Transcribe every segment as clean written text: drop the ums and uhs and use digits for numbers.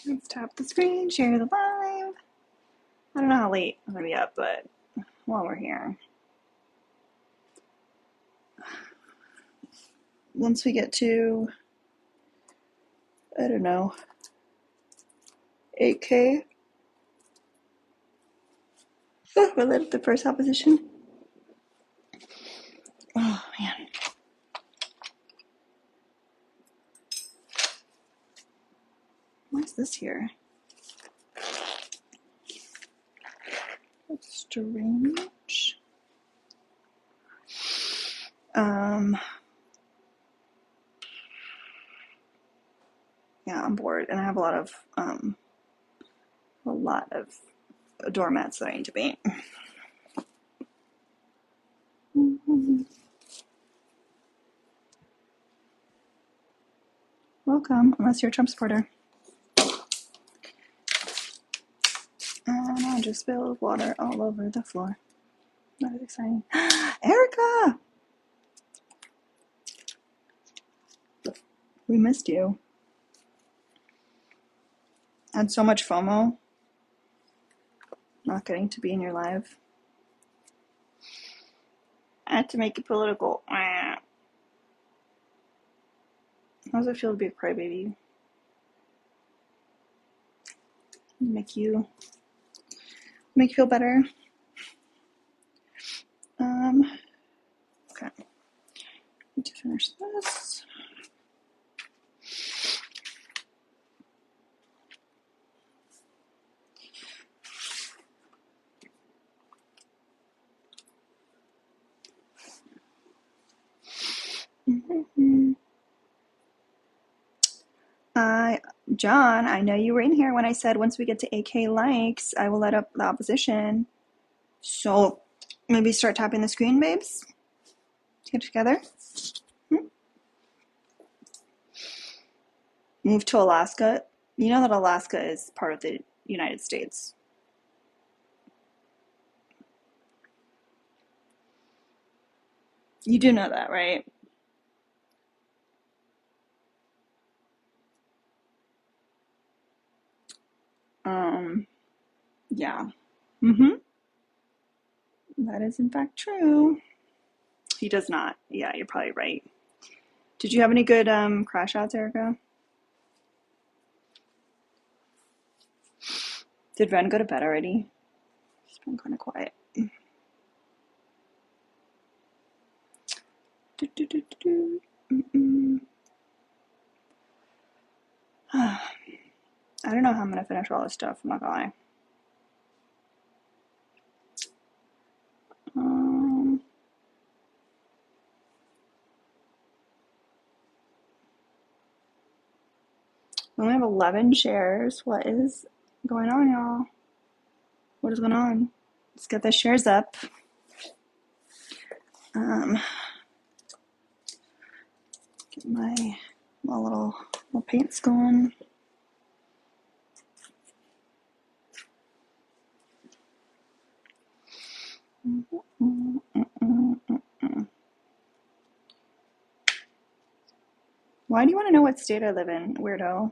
Let's tap the screen, share the live. I don't know how late I'm gonna be up, but while we're here, once we get to, I don't know, 8K, we lit the first opposition. Oh man. What's this here? That's strange. Yeah, I'm bored, and I have a lot of doormats that I need to paint. Welcome, unless you're a Trump supporter. And I just spilled water all over the floor. That is exciting. Erica! We missed you. I had so much FOMO not getting to be in your live. I had to make it political. How does it feel to be a crybaby? Make you feel better. Okay. Need to finish this. John, I know you were in here when I said once we get to 8K likes, I will let up the opposition. So maybe start tapping the screen, babes. Get together. Move to Alaska. You know that Alaska is part of the United States. You do know that, right? Yeah. That is in fact true. He does not. Yeah, you're probably right. Did you have any good crash outs, Erica? Did Ren go to bed already? She's been kind of quiet. I don't know how I'm gonna finish all this stuff, I'm not gonna lie. We only have 11 shares. What is going on, y'all? What is going on? Let's get the shares up. Get my little paints going. Why do you want to know what state I live in, weirdo?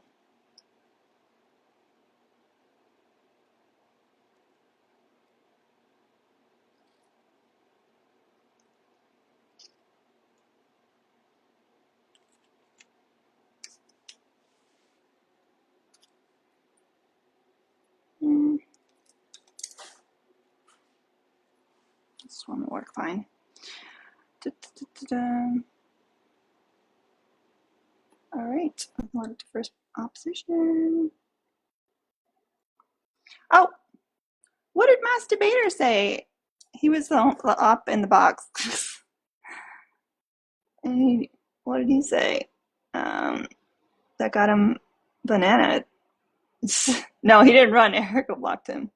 This one will work fine. All right, on to first opposition. Oh, what did Mass Debater say? He was up in the box. And what did he say? That got him banana. No, he didn't run. Erica blocked him.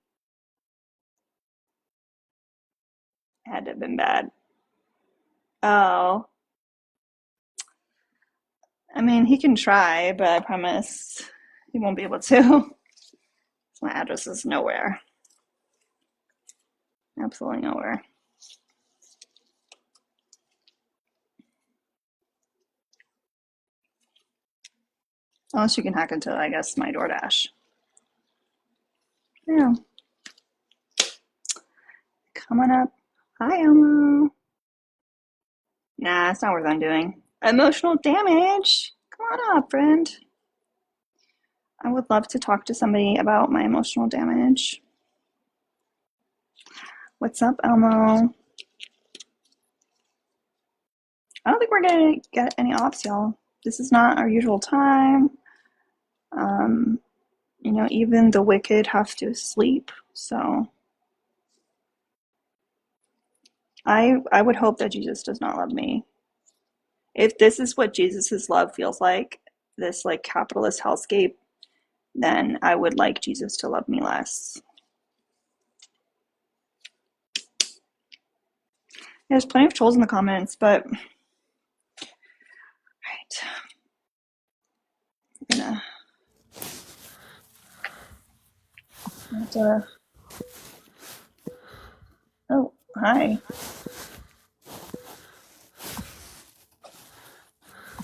Had to have been bad. Oh. I mean, he can try, but I promise he won't be able to. It's My address is nowhere. Absolutely nowhere. Unless you can hack into, I guess, my DoorDash. Yeah. Coming up. Hi, Elmo. Nah, it's not worth undoing. Emotional damage. Come on up, friend. I would love to talk to somebody about my emotional damage. What's up, Elmo? I don't think we're gonna get any ops, y'all. This is not our usual time. You know, even the wicked have to sleep, so I would hope that Jesus does not love me. If this is what Jesus's love feels like, this like capitalist hellscape, then I would like Jesus to love me less. There's plenty of trolls in the comments, but right. I'm gonna have to... Oh, hi.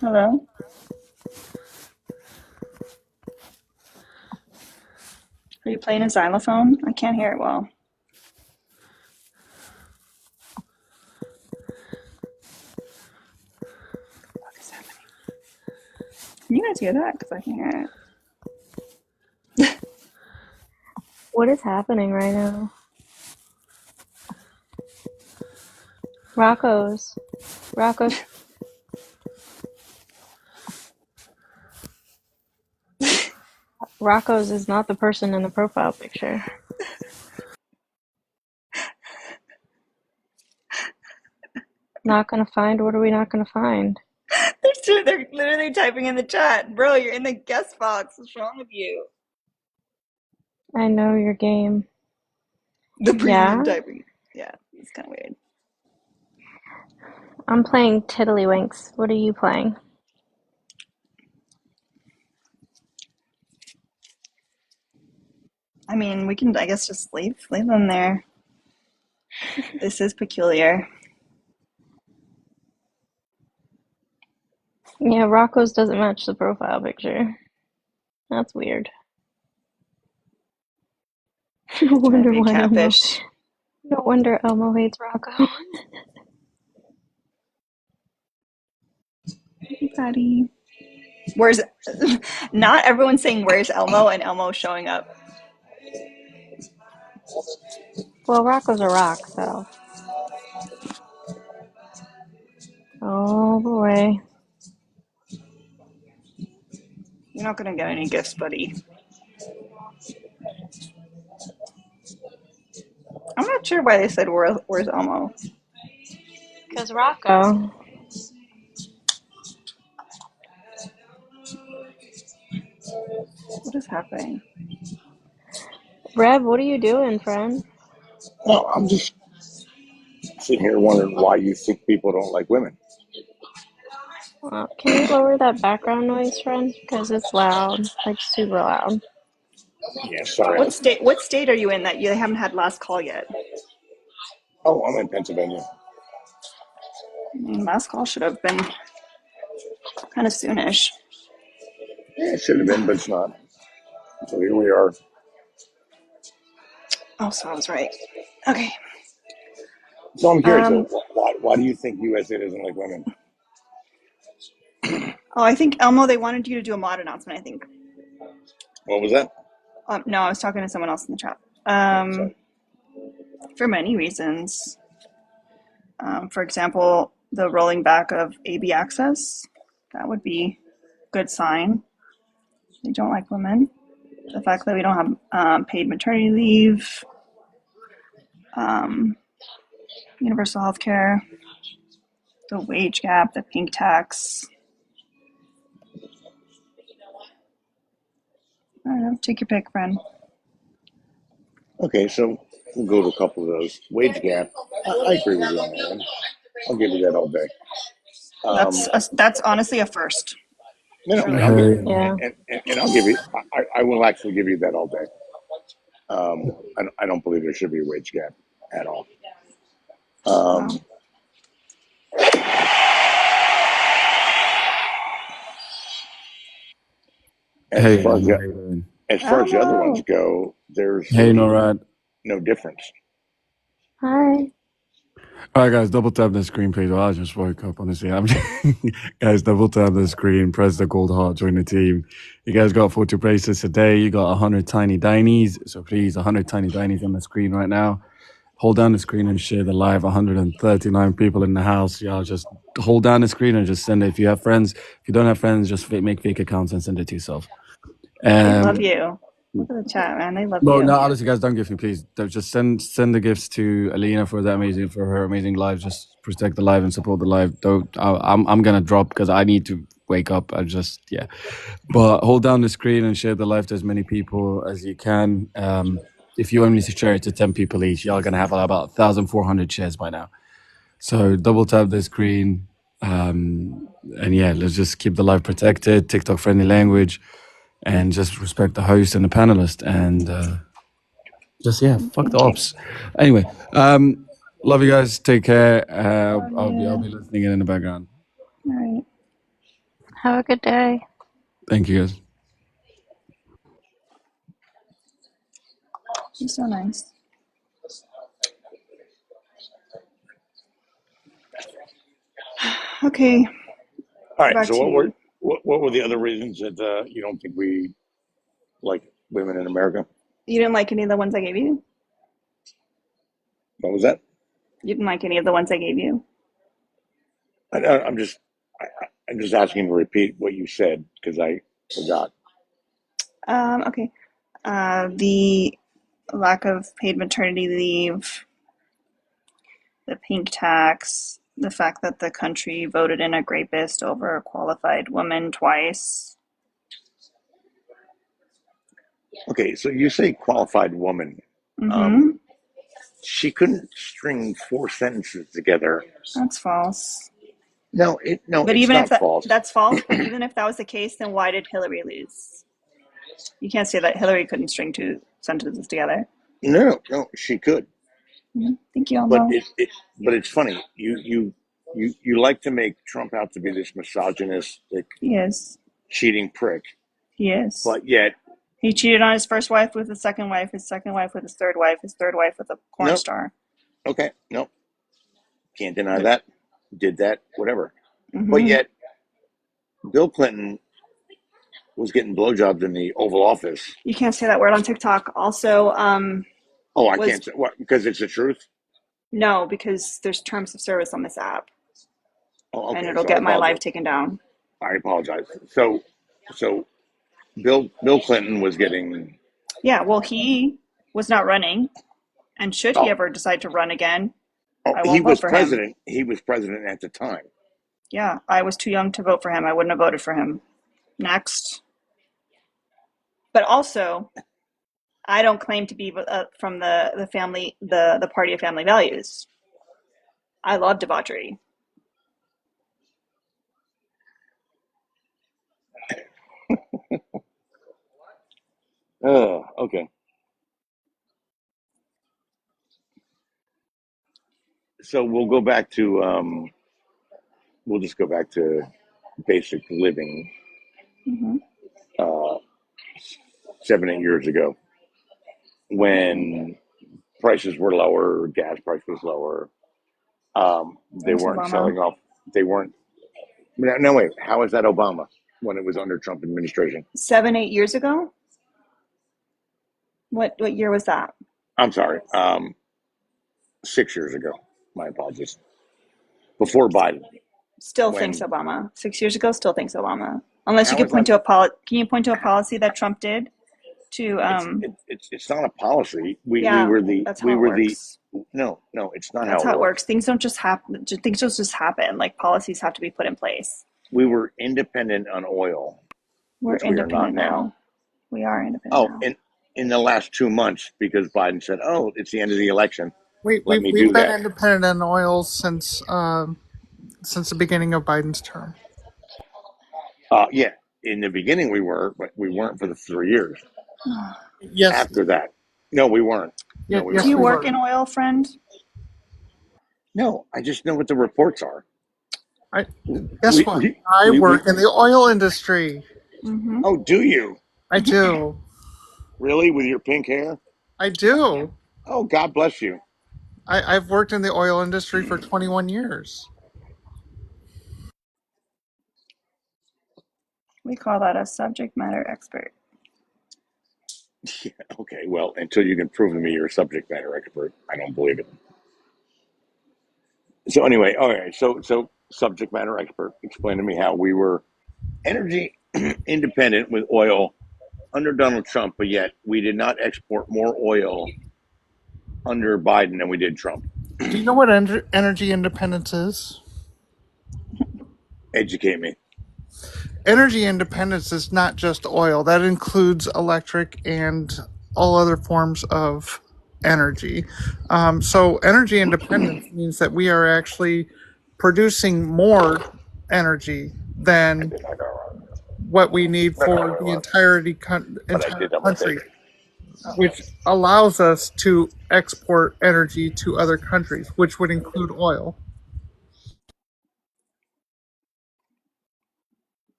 Hello. Are you playing a xylophone? I can't hear it well. What is happening? Can you guys hear that? Because I can hear it. What is happening right now? Rocco's. Rocco's is not the person in the profile picture. Not gonna find? What are we not gonna find? They're literally typing in the chat. Bro, you're in the guest box. What's wrong with you? I know your game. The premium Yeah? typing. Yeah, it's kind of weird. I'm playing Tiddlywinks. What are you playing? I mean, we can, I guess, just leave them there. This is peculiar. Yeah, Rocco's doesn't match the profile picture. That's weird. No Trying to wonder be why Elmo. catfish. No wonder Elmo hates Rocco. Hey, buddy. Where's... Not everyone's saying where's Elmo and Elmo showing up. Well, Rocco's a rock, so. Oh boy. You're not gonna get any gifts, buddy. I'm not sure why they said where's Elmo. Because Rocco. What is happening? Reb, what are you doing, friend? No, I'm just sitting here wondering why you think people don't like women. Well, can you lower that background noise, friend? Because it's loud, like super loud. Yeah, sorry. What state are you in that you haven't had last call yet? Oh, I'm in Pennsylvania. Last call should have been kind of soonish. Yeah, it should have been, but it's not. So here we are. Oh, so I was right. Okay. So I'm curious, why do you think USA doesn't like women? Oh, I think, Elmo, they wanted you to do a mod announcement, I think. What was that? No, I was talking to someone else in the chat. For many reasons. For example, the rolling back of AB access. That would be a good sign. They don't like women. The fact that we don't have paid maternity leave. Universal health care. The wage gap, the pink tax. I don't know, take your pick, friend. Okay, so we'll go to a couple of those. Wage gap. I agree with you on that one. I'll give you that all day. That's honestly a first. No, Truly. I'll give, Yeah. and I'll give you. I will actually give you that all day. I don't believe there should be a wage gap at all. Wow. Hey, Far how as you doing? the other ones Hello. go, there's Hey, really NotARealLeftist. no difference. Hi. All right, guys, double tap the screen, please. Well, I just woke up, honestly. Guys, double tap the screen, press the gold heart, join the team. You guys got 40 places today. You got 100 tiny dinies. So please, 100 tiny dinies on the screen right now. Hold down the screen and share the live. 139 people in the house. Y'all just hold down the screen and just send it. If you have friends, if you don't have friends, just make fake accounts and send it to yourself. They love you. Look at the chat, man. They love No, you. no, honestly, guys, don't gift me, please. Just send the gifts to Alina for her amazing live. Just protect the live and support the live. Don't. I'm gonna drop because I need to wake up. But hold down the screen and share the live to as many people as you can. If you only share it to 10 people each, y'all gonna have about 1,400 shares by now. So double tap the screen, and yeah, let's just keep the live protected, TikTok friendly language, and just respect the host and the panelist, and fuck the ops. Anyway, love you guys. Take care. I'll be listening in the background. All right. Have a good day. Thank you, guys. She's so nice. Okay. All right. Back So to you. what were the other reasons that you don't think we like women in America? You didn't like any of the ones I gave you? What was that? You didn't like any of the ones I gave you? I'm just asking to repeat what you said because I forgot. Okay. The lack of paid maternity leave, the pink tax, the fact that the country voted in a rapist over a qualified woman twice. Okay, so you say qualified woman. Mm-hmm. She couldn't string 4 sentences together. That's false. No, But it's even if not false. that's false, but even if that was the case, then why did Hillary lose? You can't say that Hillary couldn't string 2 sentences together. No, she could. Think you all But know. but it's funny. You like to make Trump out to be this misogynistic, He is. cheating prick, He is. but yet He cheated on his first wife with his second wife with his third wife with a porn nope. star. Okay, nope. Can't deny that. Did that, whatever. Mm-hmm. But yet, Bill Clinton was getting blowjobs in the Oval Office. You can't say that word on TikTok. Also, I can't say what because it's the truth. No, because there's terms of service on this app, Okay, and it'll so I get my apologize. live taken down. I apologize. So Bill Clinton was getting. Yeah, well, he was not running, and should he ever decide to run again, I He won't was vote for him. president. He was president at the time. Yeah, I was too young to vote for him. I wouldn't have voted for him. Next. But also, I don't claim to be from the family, the party of family values. I love debauchery. Oh, okay. So we'll go back to we'll just go back to basic living. Mm-hmm. 7-8 years ago, when prices were lower, gas price was lower. They Thanks, weren't Obama. selling off. They weren't. No, wait. How is that Obama when it was under Trump administration? 7-8 years ago. What year was that? I'm sorry. 6 years ago. My apologies. Before Biden. Still thinks Obama. 6 years ago, still thinks Obama. Unless you How could is point that? to can you point to a policy that Trump did to It's not a policy. We yeah, were the that's we how it were the works. no, it's not That's how how it it works. works. Things don't just happen. Things don't just happen. Like policies have to be put in place. We were independent on oil, We're which we are not independent now. now. We are independent now. In the last 2 months, because Biden said, "Oh, it's the end of the election. We've Let me been do that." independent on oil since the beginning of Biden's term. Yeah, in the beginning we were, but we weren't for the 3 years Yes, after that. No, we weren't. Yeah, No, we yes, Do you weren't. we work were. in oil, friend? No, I just know what the reports are. I, guess what? I We work in the oil industry. Mm-hmm. Oh, do you? I do. Really? With your pink hair? I do. Oh, God bless you. I've worked in the oil industry for 21 years. We call that a subject matter expert. Yeah, okay, well, until you can prove to me you're a subject matter expert, I don't believe it. So anyway, all right, so subject matter expert, explain to me how we were energy independent with oil under Donald Trump, but yet we did not export more oil under Biden than we did Trump. Do you know what energy independence is? Educate me. Energy independence is not just oil. That includes electric and all other forms of energy. So energy independence means that we are actually producing more energy I than did not go what we need wrong. for the But I entire did that mistake. country, which allows us to export energy to other countries, which would include oil.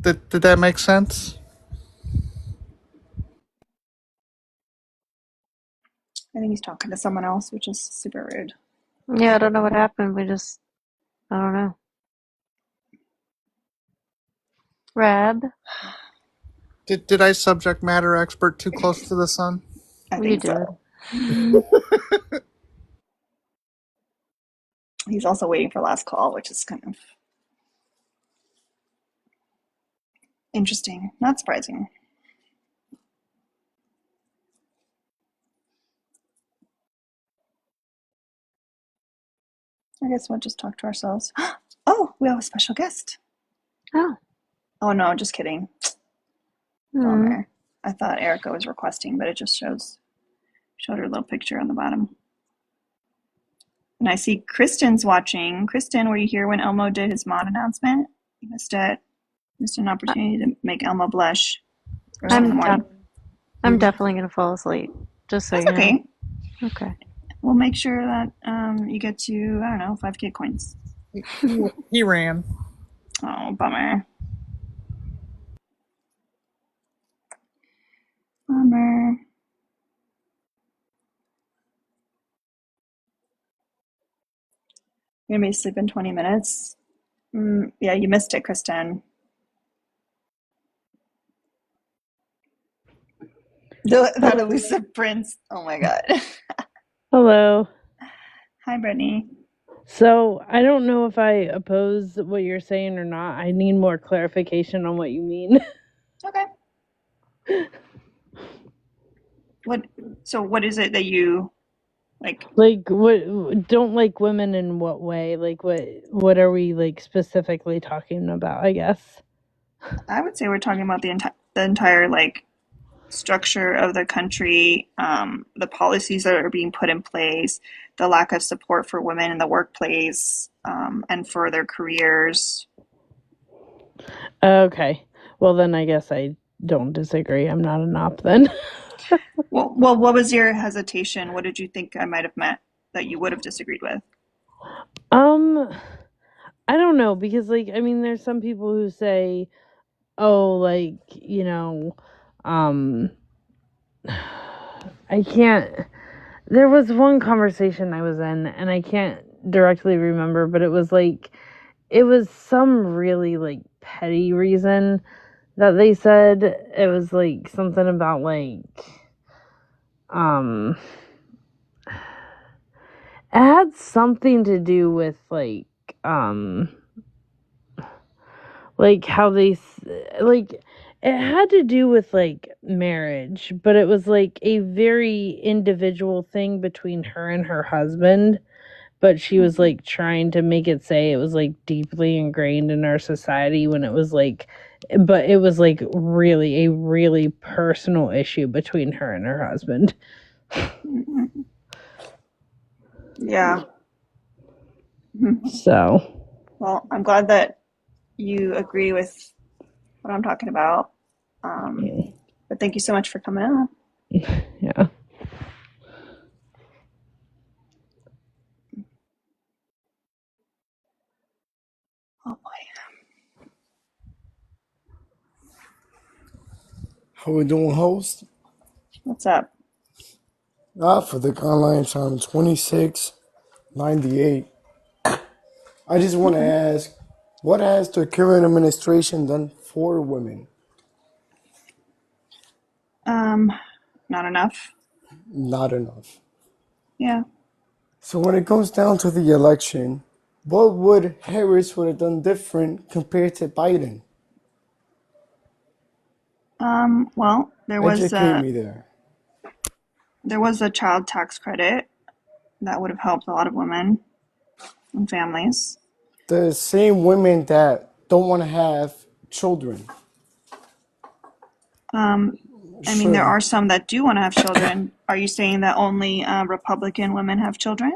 Did that make sense? I think he's talking to someone else, which is super rude. Yeah, I don't know what happened. I don't know. Rab, Did I subject matter expert too close to the sun? I you think did. so. He's also waiting for last call, which is kind of interesting. Not surprising. I guess we'll just talk to ourselves. Oh, we have a special guest. Oh. Oh no, just kidding. Bummer. I thought Erica was requesting, but it just showed her little picture on the bottom. And I see Kristen's watching. Kristen, were you here when Elmo did his mod announcement? You missed it. Missed an opportunity to make Elmo blush first thing in the morning. I'm definitely gonna fall asleep. Just so That's you know. okay. Okay. We'll make sure that you get to, I don't know, 5K coins. He ran. Oh, bummer. Bummer. You're gonna be asleep in 20 minutes. Yeah, you missed it, Kristen. That elusive prince. Oh my god. Hello. Hi, Brittany. So I don't know if I oppose what you're saying or not. I need more clarification on what you mean. Okay. What is it that you like? Like, what? Don't like women in what way? Like, what are we like specifically talking about? I guess. I would say we're talking about the entire like structure of the country, the policies that are being put in place, the lack of support for women in the workplace, and for their careers. Okay. Well, then I guess I don't disagree. I'm not an op then. Well, what was your hesitation? What did you think I might have meant that you would have disagreed with? I don't know because like I mean, there's some people who say, oh, like I can't. There was one conversation I was in, and I can't directly remember, but it was like, it was some really like petty reason that they said. It was like something about it had something to do with like how like it had to do with like marriage, but it was like a very individual thing between her and her husband, but she was like trying to make it say it was like deeply ingrained in our society when it was like, but it was like really a really personal issue between her and her husband. Yeah. So Well, I'm glad that you agree with what I'm talking about. But thank you so much for coming on. Yeah. Oh boy. How we doing, host? What's up? For the online time, 2698. I just want to Okay. ask, what has the current administration done for women? Not enough. Not enough. Yeah. So when it comes down to the election, what would Harris would have done different compared to Biden? Well, Educate me there. there was a child tax credit that would have helped a lot of women and families. The same women that don't want to have children. I mean, there Sure. are some that do want to have children. Are you saying that only Republican women have children?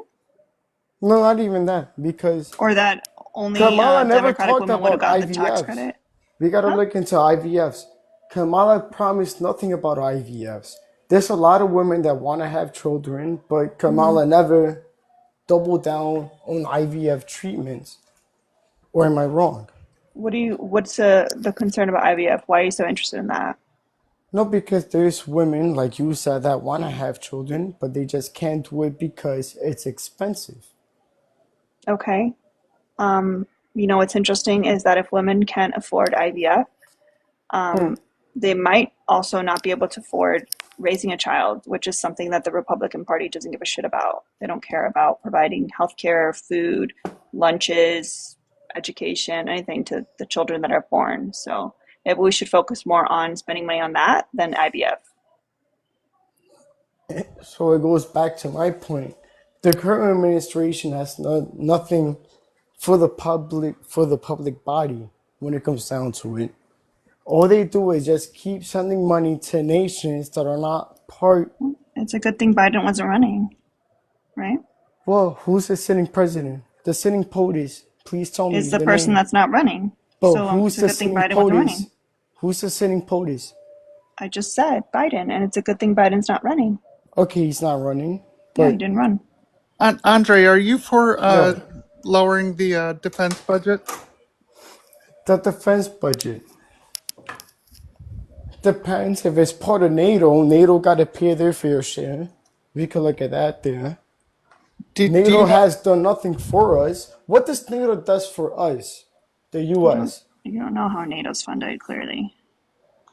No, not even that, because Or that only Kamala never Democratic talked women would have about got the tax IVFs. credit? We gotta Huh? look into IVFs. Kamala promised nothing about IVFs. There's a lot of women that want to have children, but Kamala never doubled down on IVF treatments. Or am I wrong? What's the concern about IVF? Why are you so interested in that? No, because there's women, like you said, that want to have children, but they just can't do it because it's expensive. Okay. You know what's interesting is that if women can't afford IVF, they might also not be able to afford raising a child, which is something that the Republican Party doesn't give a shit about. They don't care about providing healthcare, food, lunches, education, anything to the children that are born. So maybe we should focus more on spending money on that than IVF. So it goes back to my point. The current administration has nothing for the public body when it comes down to it. All they do is just keep sending money to nations that are not part. It's a good thing Biden wasn't running, right? Well, who's the sitting president? The sitting POTUS. Please tell me Is the the person name. that's not running. But So it's who's a the good thing sitting Biden wasn't POTUS? running. Who's the sitting POTUS? I just said Biden, and it's a good thing Biden's not running. Okay, he's not running, Yeah, he but didn't run. Andre, are you for what? lowering the defense budget? The defense budget depends if it's part of NATO. NATO got to pay their fair share. We could look at that there. Do NATO you know? has done nothing for us. What does NATO does for us? The U.S. You don't know how NATO's funded, clearly.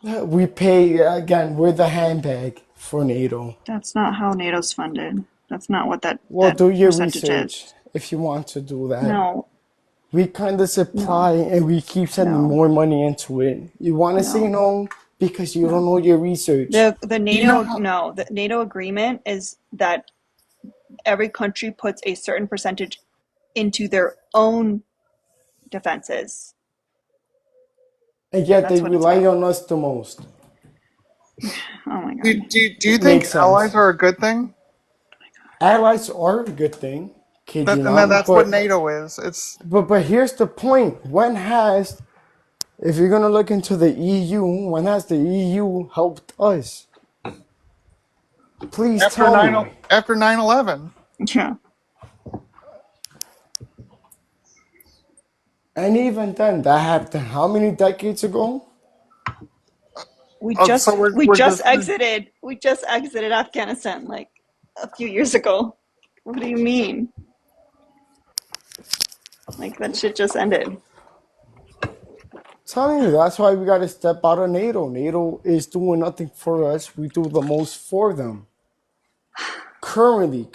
We pay again. We're the handbag for NATO. That's not how NATO's funded. That's not what Well, that do your percentage research is. if you want to do that. No, We kind of no, supply and we keep sending no, more money into it. You want to say no, no because you don't no. know your research. The Do you know NATO how? no, the NATO agreement is that every country puts a certain percentage into their own defenses. And yet they That's what it's rely about. on us the most. Oh my Do, God. do you It think makes allies sense. are a good thing? Allies are a good thing, kid you And not, that's what NATO is. It's but here's the point. When has if you're gonna look into the EU, when has the EU helped us? Please after tell nine me. after 9/11. Yeah. And even then, that happened how many decades ago? Oh, so we're just We just exited Afghanistan like a few years ago. What do you mean? Like that shit just ended. Telling you, that's why we gotta step out of NATO. NATO is doing nothing for us. We do the most for them. Currently,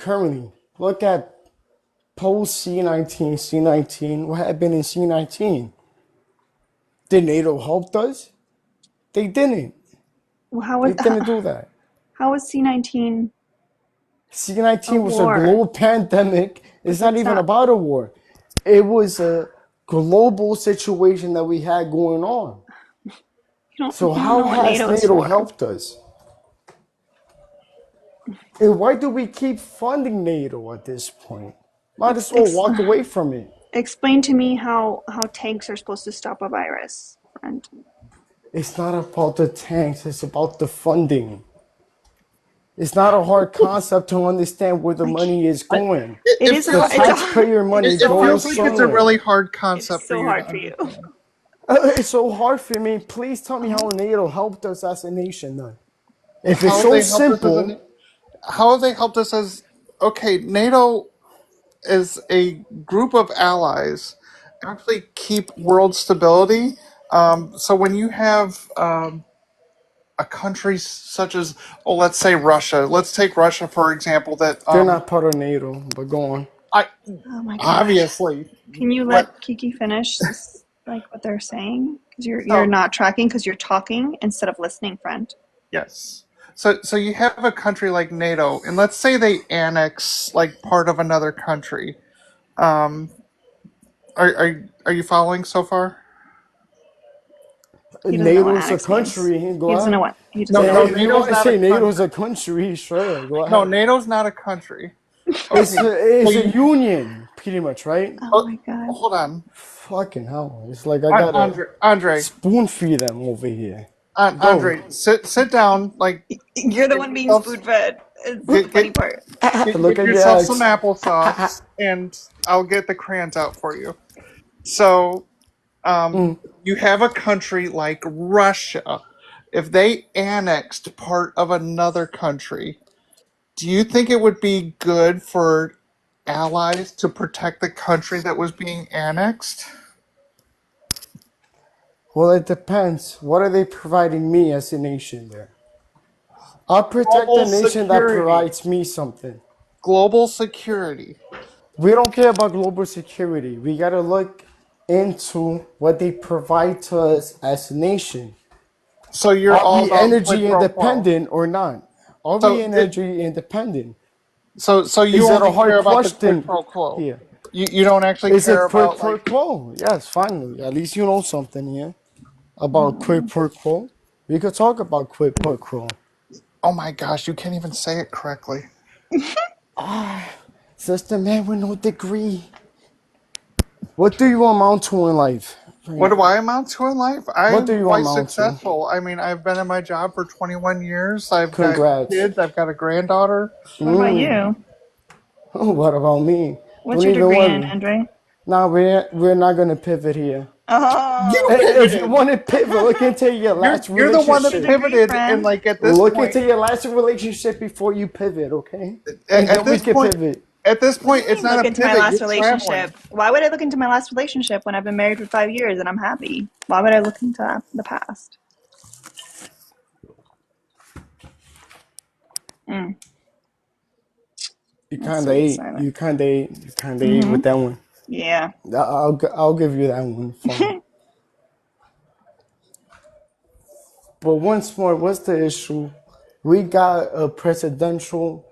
look at post C-19, C-19. What happened in C-19? Did NATO help us? They didn't. Well, They didn't do that. how was C-19 a C-19 was a war? global pandemic. But It's not that's even not. about a war. It was a global situation that we had going on. So You don't how know what has NATO is NATO for. helped us? And why do we keep funding NATO at this point? Might It's as well it's walk away from it. Explain to me how tanks are supposed to stop a virus, friend. It's not about the tanks, it's about the funding. It's not a hard concept to understand where the Like, money is I, going. it it is The hard. feels like taxpayer money It's it so hard goes feels for like it's a you. really somewhere. hard It is concept for so you to hard for you. understand. It's so hard for me. Please tell me how NATO helped us as a nation then. If it's How have so they helped us as simple, a how have they helped us as okay, NATO is a group of allies actually keep world stability. So when you have a country such as, oh, let's say Russia. Let's take Russia for example. That they're not part of NATO, but go on. I Oh my gosh. obviously Can you what let Kiki finish this, like what they're saying? Because you're so not tracking because you're talking instead of listening, friend. yes. So you have a country like NATO, and let's say they annex like part of another country. Um, are you following so far? He doesn't know what NATO's a annex means. country. Go He doesn't know ahead. what he No, doesn't know no, what If you it NATO's want to not a say NATO's country. a country, sure, go No, ahead. NATO's not a country. It's Okay, so a union, pretty much, right? Oh oh, my god. hold on, Fucking hell. It's like I gotta Andre, spoon feed them over here. Go. Andre, sit down. Like, You're the get one being yourself spoon fed. It's the get funny get part. Look get at your yourself some ex. applesauce, and I'll get the crayons out for you. So, you have a country like Russia. If they annexed part of another country, do you think it would be good for allies to protect the country that was being annexed? Well, it depends. What are they providing me as a nation there? I'll protect Global the nation that security. provides me something. Global security. We don't care about global security. We gotta look into what they provide to us as a nation. So you're Are all we about quid energy pro quo. independent or not? Are we So energy independent? so you Is it a only care hard about the quid question pro quo. here? You don't actually Is care it quid about pro like, quo? Yes, finally. At least you know something here about quid pro quo. We could talk about quid pro quo. oh my gosh, you can't even say it correctly. Sister man with no degree. What do you amount to in life right What do now? I amount to in life? What do I'm you quite amount to? successful. I mean, I've been in my job for 21 years. I've got Congrats. kids. I've got a granddaughter. What about you? What about me? What's Don't your even degree in, worry. Andre? Nah, we're not gonna pivot here. You Oh, If you pivoted. want to pivot, look into your last You're the one what's your that relationship. degree, pivoted, and friend? like at this Look point, into your last relationship before you pivot, okay? And at then we this can point, pivot. at this What do point, you it's mean not look a into my pivot. last You're traveling. relationship? Why would I look into my last relationship when I've been married for 5 years and I'm happy? Why would I look into the past? Mm, You let's kinda sit ate. silent. You kinda ate with that one. Yeah. I'll give you that one. Fine. But once more, what's the issue? We got a presidential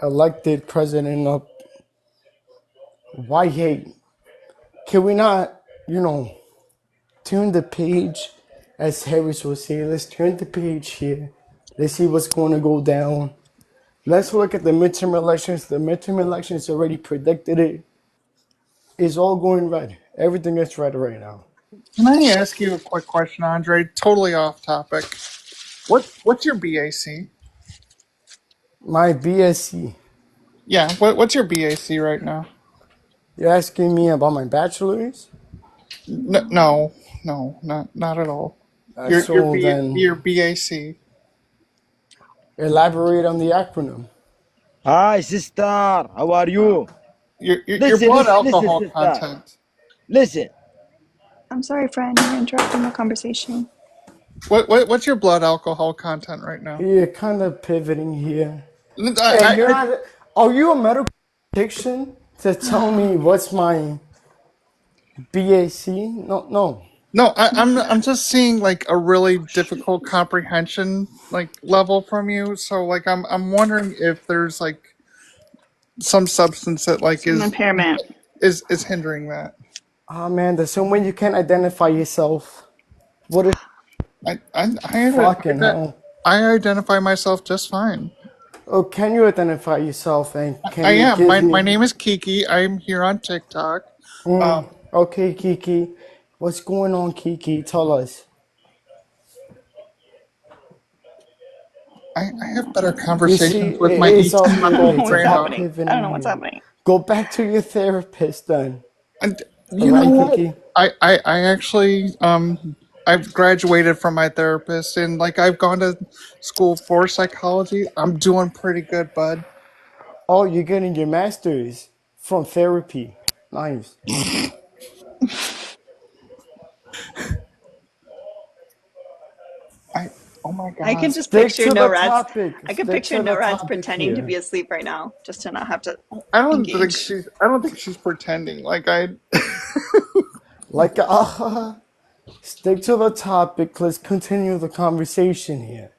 elected president up. Why hate? Can we not, turn the page, as Harris would say, let's turn the page here. Let's see what's going to go down. Let's look at the midterm elections. The midterm elections already predicted it. It's all going red. Everything is red right now. Can I ask you a quick question, Andre? Totally off topic. What's your BAC? My BSc. Yeah, what's your BAC right now? You're asking me about my bachelor's? No, not at all. So then, Your BAC. elaborate on the acronym. Hi, sister. How are you? Your Listen, blood listen, listen, alcohol sister. content. Listen. I'm sorry, friend. You're interrupting the conversation. What's your blood alcohol content right now? You're kind of pivoting here. And I, you're I, not. Are you a medical prediction to tell me what's my BAC? No, no. no, I'm just seeing like a really difficult comprehension like level from you. So like I'm wondering if there's like some substance that like Some impairment. is hindering that. Oh man, there's some way you can't identify yourself. What is fucking hell? I identify myself just fine. Oh, can you identify yourself and I can you am. give My me? name is Kiki. I'm here on TikTok. Okay, Kiki. What's going on, Kiki? Tell us. I have better You see, conversations with my it's all 18-month-old good. What's It's all granddaughter. happening? I don't know pivoting what's here. happening. Go back to your therapist then. And All you know right, what? Kiki? I actually I've graduated from my therapist, and like I've gone to school for psychology. I'm doing pretty good, bud. Oh, you're getting your master's from therapy. Nice. I oh my I can god. just Stick picture to the NORAD's. topic. I can Stick picture to the NORAD's topic pretending to here. be asleep right now, just to not have to I engage. don't think she's pretending. Like I Like, stick to the topic. Let's continue the conversation here.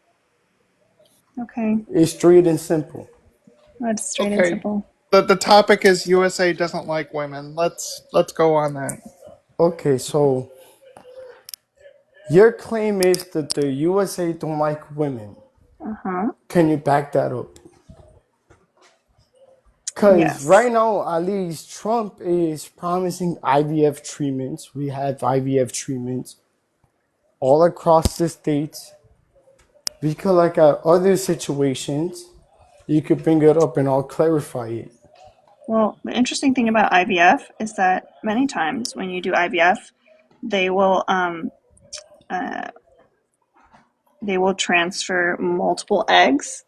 Okay, It's straight and simple. that's straight and okay. simple. The topic is USA doesn't like women. Let's go on that. Okay, so your claim is that the USA don't like women. Uh huh. Can you back that up? Because Yes. right now, at least Trump is promising IVF treatments. We have IVF treatments all across the states. We could, like, at other situations, you could bring it up and I'll clarify it. Well, the interesting thing about IVF is that many times when you do IVF, they will uh, they will transfer multiple eggs,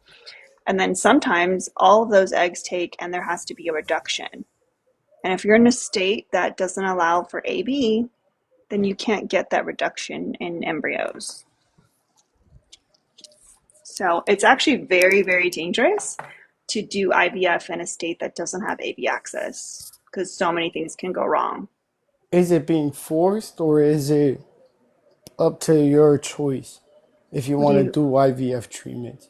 and then sometimes all of those eggs take, and there has to be a reduction. And if you're in a state that doesn't allow for AB, then you can't get that reduction in embryos. So it's actually very, very dangerous to do IVF in a state that doesn't have AB access because so many things can go wrong. Is it being forced or is it up to your choice if you What do want to you, do IVF treatment?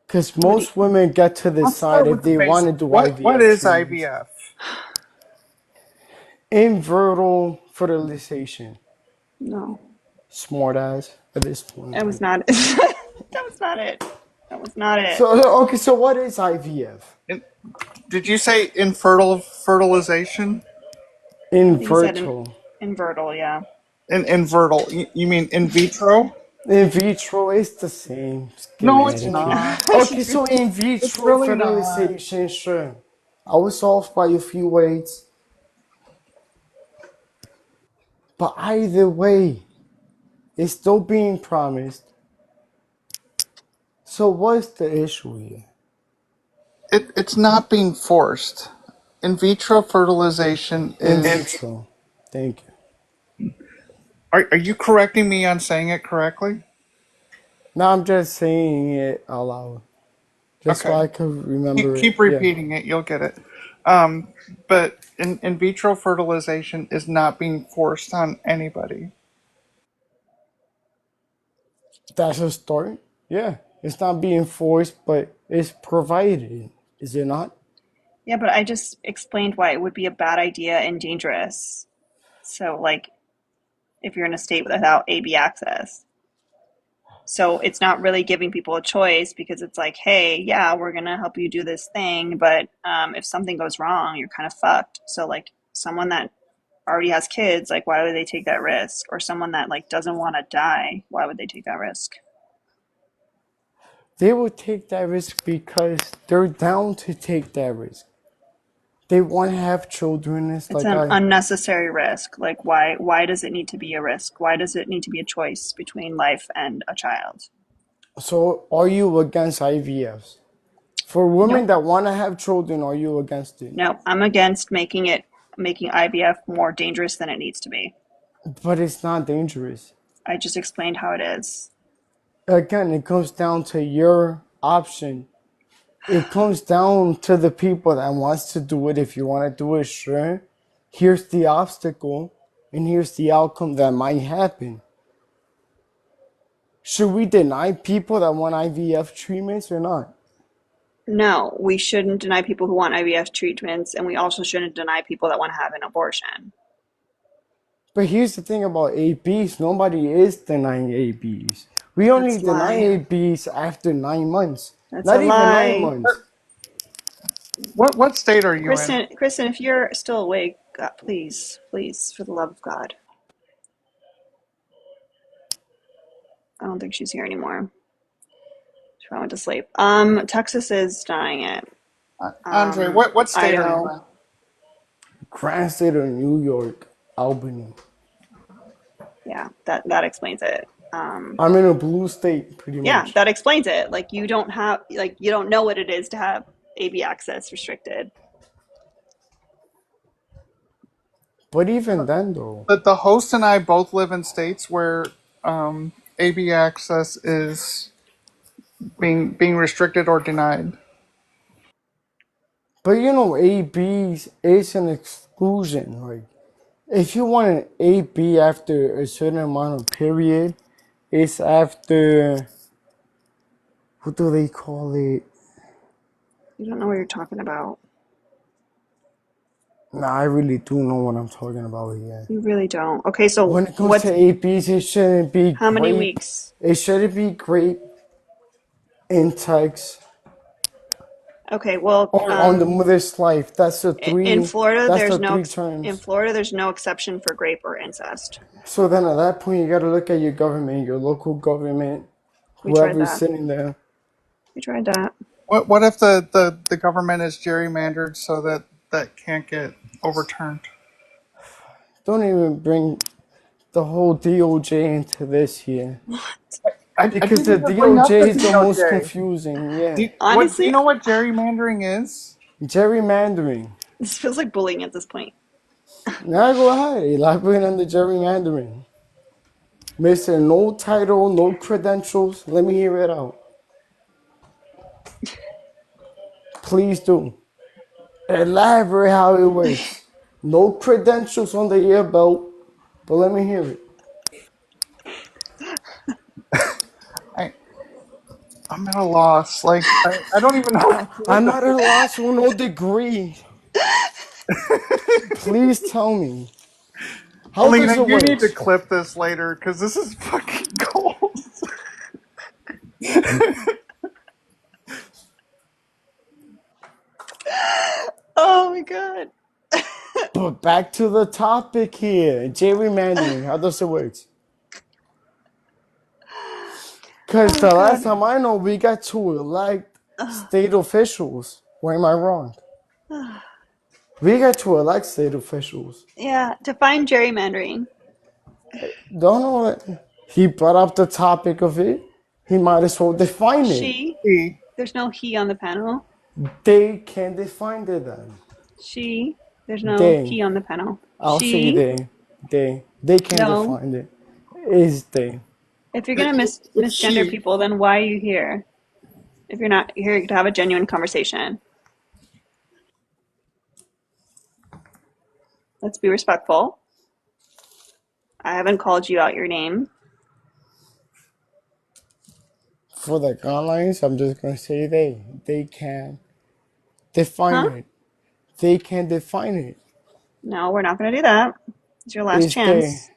Because what do you, most women get to I'll decide start with if the they want basic. to do What IVF is treatments. IVF? Infertile fertilization. no, Smart ass at this point. that was Like, not it. That was not it. That was not it. okay, so what is IVF? In, did you say infertile fertilization? I think he said in, Infertile. invertal, yeah. Invertile. You mean in vitro? In vitro is the same. Just give No, me it's attitude. not. Okay, so in It's vitro really not. fertilization, sure. I was off by a few weights. But either way, it's still being promised. So what's the issue here? It's not being forced. In vitro fertilization In is. vitro. Thank you. Are you correcting me on saying it correctly? Now I'm just saying it out loud. Just so Okay. I can remember it. Keep Yeah. repeating it. You'll get it. But in vitro fertilization is not being forced on anybody. That's a start. Yeah. It's not being forced, but it's provided. Is it not? Yeah, but I just explained why it would be a bad idea and dangerous. So, like, if you're in a state without AB access. So it's not really giving people a choice because it's like, hey, yeah, we're gonna help you do this thing, but if something goes wrong, you're kind of fucked. So like someone that already has kids, like why would they take that risk? Or someone that like doesn't want to die, why would they take that risk? They will take that risk because they're down to take that risk. They want to have children. It's It's like an I. unnecessary risk. Like why does it need to be a risk? Why does it need to be a choice between life and a child? So are you against IVFs? For women Nope. that want to have children, are you against it? Nope. I'm against making IVF more dangerous than it needs to be. But it's not dangerous. I just explained how it is. Again, it comes down to your option. It comes down to the people that wants to do it. If you want to do it, sure. Here's the obstacle, and here's the outcome that might happen. Should we deny people that want IVF treatments or not? No, we shouldn't deny people who want IVF treatments, and we also shouldn't deny people that want to have an abortion. But here's the thing about ABs. Nobody is denying ABs. We only That's a deny lie. ABs after 9 months. That's a Not even nine lie. months. What state are you in? Kristen, if you're still awake, please, please, for the love of God. I don't think she's here anymore. She probably went to sleep. Texas is denying it. Andre, what state are you Idaho. in? Grand State of New York, Albany. Yeah, that explains it. I'm in a blue state, pretty Yeah, much. that explains it. Like you don't know what it is to have AB access restricted. But even then, though, The host and I both live in states where AB access is being restricted or denied. but you know, ABs is an exclusion. Like, if you want an AB after a certain amount of period, it's after, what do they call it? You don't know what you're talking about. Nah, I really do know what I'm talking about here. You really don't. Okay, so When it comes to ABs, it shouldn't be how many grape. weeks? It shouldn't be grape intakes Okay, well, or on the mother's life. That's the in three. Florida, That's the three terms. there's no exception for rape or incest. So then at that point, you got to look at your government, your local government, We tried whoever's that. sitting there. We tried that. What if the government is gerrymandered so that can't get overturned? Don't even bring the whole DOJ into this here. I Because didn't the even bring up the DOJ is the most DOJ. confusing, yeah. Do you Honestly, know what gerrymandering is? Gerrymandering. this feels like bullying at this point. Now go ahead, elaborate on the gerrymandering. Mister, no title, no credentials. Let me hear it out. Please do. Elaborate how it works. No credentials on the ear belt, but let me hear it. I I'm at a loss. Like I don't even know what I'm to at a loss with no degree. Please tell me. How Alina, does it you work? need to clip this later because this is fucking gold. Oh my god. But back to the topic here. Gerrymandering. How does it work? Because Oh the last god. time I know, we got to elect state officials. Or am I wrong? We got to elect state officials. Yeah, define gerrymandering. Don't know what. He brought up the topic of it. He might as well define it. She. See, There's no he on the panel. They can define it then. She. There's no They. he on the panel. I'll say She. they. They can No. define it. Is they. If you're gonna it's misgender she. people, then why are you here? If you're not here to have a genuine conversation, let's be respectful. I haven't called you out your name. For the guidelines, I'm just going to say they. They can define Huh? it. They can define it. No, we're not gonna do that. It's your last Is they. chance.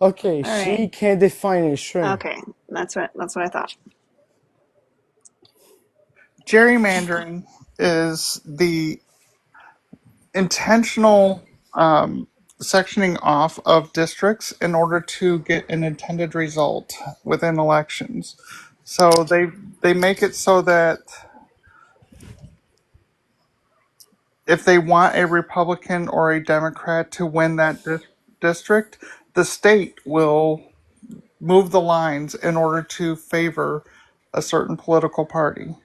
Okay, All right. she can define it, sure. Okay. That's what I thought. Gerrymandering is the intentional sectioning off of districts in order to get an intended result within elections. So they make it so that if they want a Republican or a Democrat to win that district, the state will move the lines in order to favor a certain political party.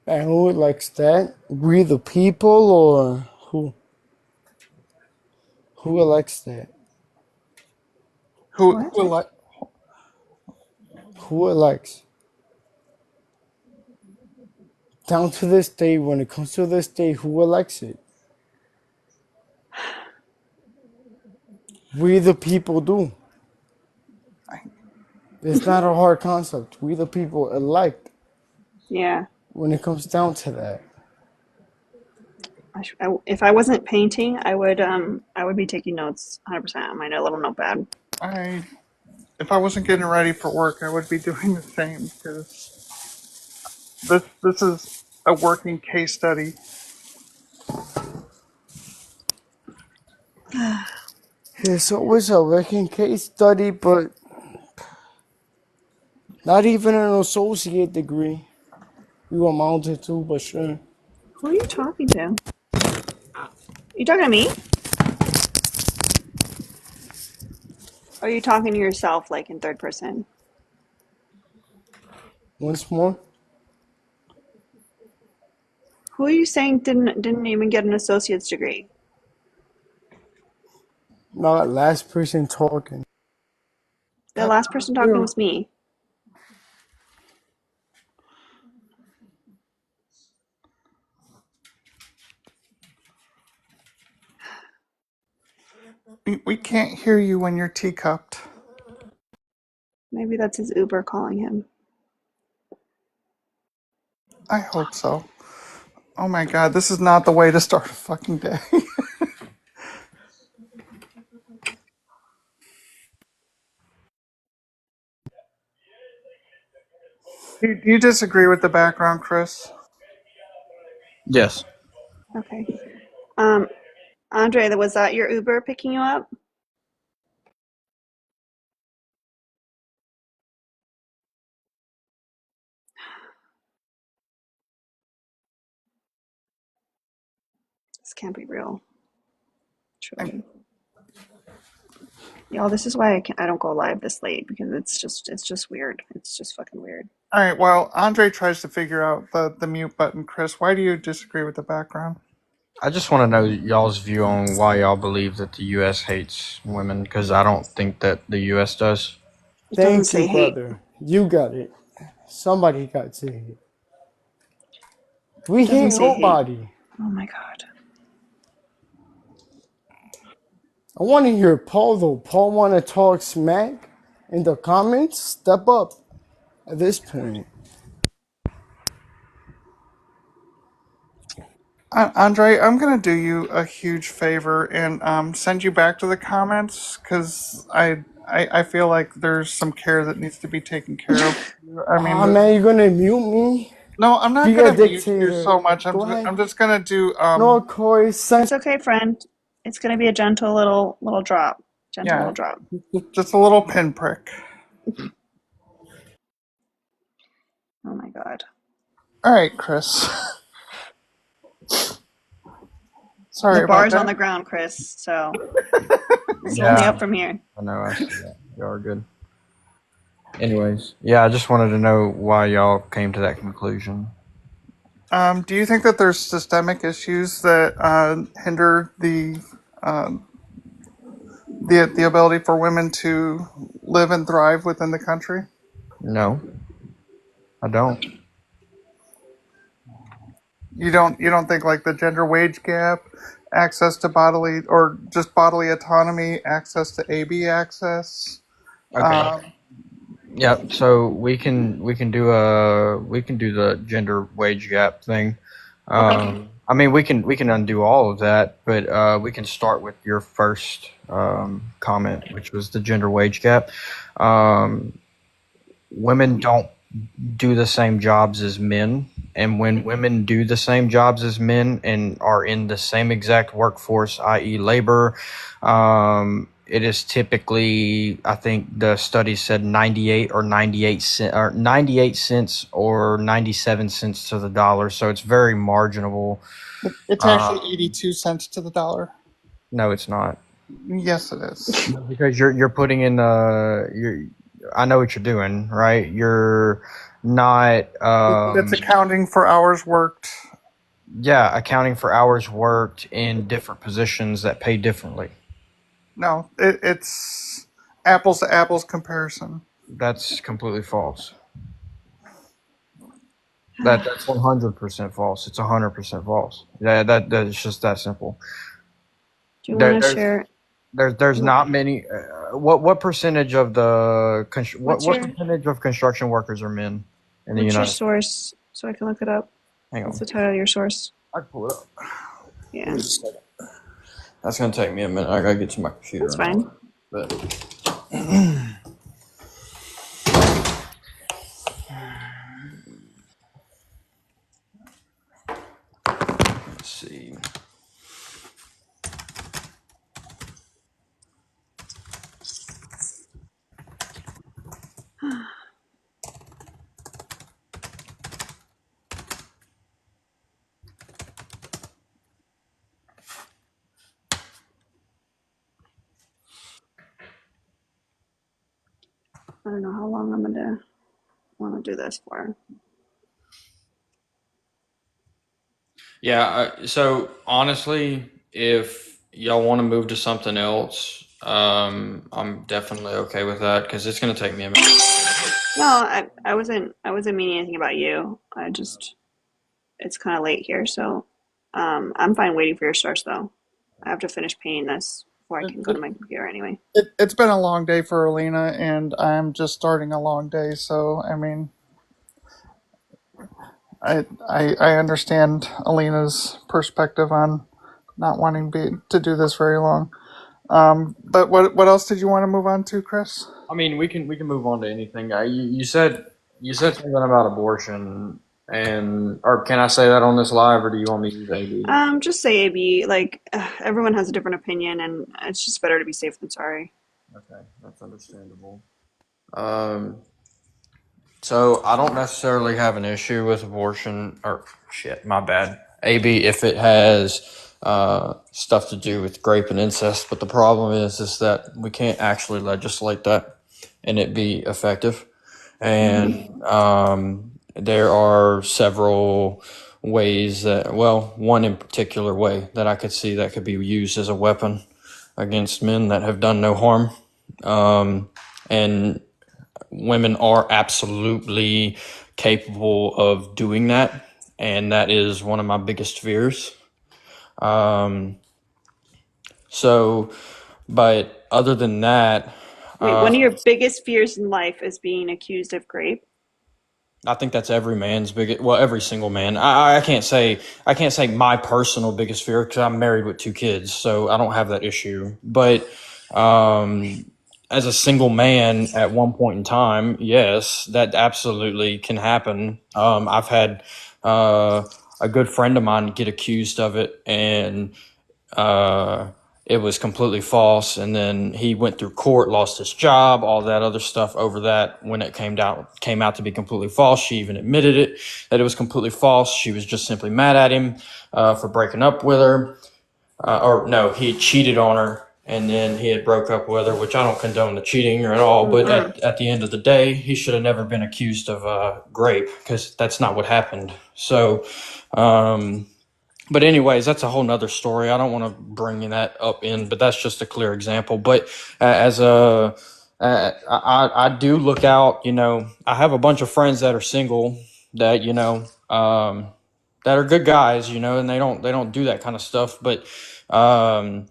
And who likes that? We the people or who? Who elects that? Who What? elect? Who elects? Down to this day, when it comes to this day, who elects it? We the people do. It's not a hard concept. We the people elect Yeah. when it comes down to that. If I wasn't painting, I would be taking notes 100% on my little notepad. I if I wasn't getting ready for work, I would be doing the same because this is a working case study. It's always a working case study, but not even an associate degree you amounted to, but sure. Who are you talking to? You talking to me? Or are you talking to yourself, like in third person? Once more, Who are you saying didn't even get an associate's degree? not last person talking. The last person talking was me. We can't hear you when you're teacupped. Maybe that's his Uber calling him. I hope so. Oh my god, this is not the way to start a fucking day. Do you disagree with the background, Chris? Yes. Okay. Andre, was that your Uber picking you up? This can't be real. Truly. Y'all, this is why I don't go live this late, because it's just weird. It's just fucking weird. All right, well, Andre tries to figure out the mute button. Chris, why do you disagree with the background? I just want to know y'all's view on why y'all believe that the U.S. hates women, because I don't think that the U.S. does. It doesn't Thank say you, hate. brother. You got it. Somebody got to it. We It doesn't hate say hate. nobody. Oh my god. I want to hear Paul though. Paul want to talk smack in the comments. Step up at this point. Andre, I'm going to do you a huge favor and send you back to the comments because I feel like there's some care that needs to be taken care of. I mean, Ah, man, you're gonna mute me? no, I'm not Be a going to mute you dictator. so much. Go ahead. I'm just going to do No, Corey, It's okay, friend. It's gonna be a gentle little drop. Gentle yeah, little drop. just a little pinprick. Oh my god. All right, Chris. The Sorry about bar's on the that. ground, Chris, so it's only Yeah, up from here. I know. I see that. Y'all are good. Anyways, yeah, I just wanted to know why y'all came to that conclusion. Do you think that there's systemic issues that hinder the ability for women to live and thrive within the country? No, I don't. You don't think like the gender wage gap, access to bodily or just bodily autonomy, access to AB access? Okay. Yep. So we can do the gender wage gap thing. Okay. I mean, we can undo all of that, but we can start with your first comment, which was the gender wage gap. Women don't do the same jobs as men, and when women do the same jobs as men and are in the same exact workforce, i.e., labor, it is typically, I think the study said 98 cents or 97 cents to the dollar, so it's very marginal. It's actually 82 cents to the dollar. No, it's not. Yes, it is. Because you're putting in I know what you're doing, right? You're not That's accounting for hours worked. yeah, accounting for hours worked in different positions that pay differently. No, it's apples to apples comparison. That's completely false. That's 100% false. It's 100% false. Yeah, that's just that simple. Do you There, want to there's share? there's not many. What percentage of the What's what your percentage of construction workers are men in the what's your United States? source so I can look it up? Hang What's on, the title of your source? I can pull it up. Give Yeah, me just a second. That's gonna take me a minute. I gotta get to my computer that's and all fine. that. But Let's see. I don't know how long I'm gonna want to do this for. Yeah, so honestly, if y'all want to move to something else, I'm definitely okay with that because it's going to take me a minute. No, I wasn't meaning anything about you. It's kind of late here, so I'm fine waiting for your source though. I have to finish painting this before I It, can go it, to my computer anyway. it's been a long day for Alina, and I'm just starting a long day. So I mean, I understand Alina's perspective on not wanting to do this very long. But what else did you want to move on to, Chris? I mean, we can move on to anything. You said something about abortion, and or can I say that on this live, or do you want me to use AD? Just say AB. Like everyone has a different opinion, and it's just better to be safe than sorry. Okay, that's understandable. Um, so I don't necessarily have an issue with abortion, or shit, my bad. AB if it has stuff to do with rape and incest, but the problem is that we can't actually legislate that and it be effective. And there are several ways that, well, one in particular way that I could see that could be used as a weapon against men that have done no harm. And women are absolutely capable of doing that. And that is one of my biggest fears. So, but other than that, Wait, one of your biggest fears in life is being accused of rape? I think that's every man's biggest, well, every single man. I can't say my personal biggest fear because I'm married with 2 kids, so I don't have that issue. But as a single man at one point in time, yes, that absolutely can happen. I've had a good friend of mine get accused of it, and it was completely false. And then he went through court, lost his job, all that other stuff over that. When it came out to be completely false, she even admitted it, that it was completely false. She was just simply mad at him for breaking up with her. Or no, he cheated on her, and then he had broke up with her, which I don't condone the cheating or at all. But at the end of the day, he should have never been accused of rape because that's not what happened. So, but anyways, that's a whole nother story. I don't want to bring that up in, but that's just a clear example. But as a, I do look out. I have a bunch of friends that are single that that are good guys, and they don't do that kind of stuff. But I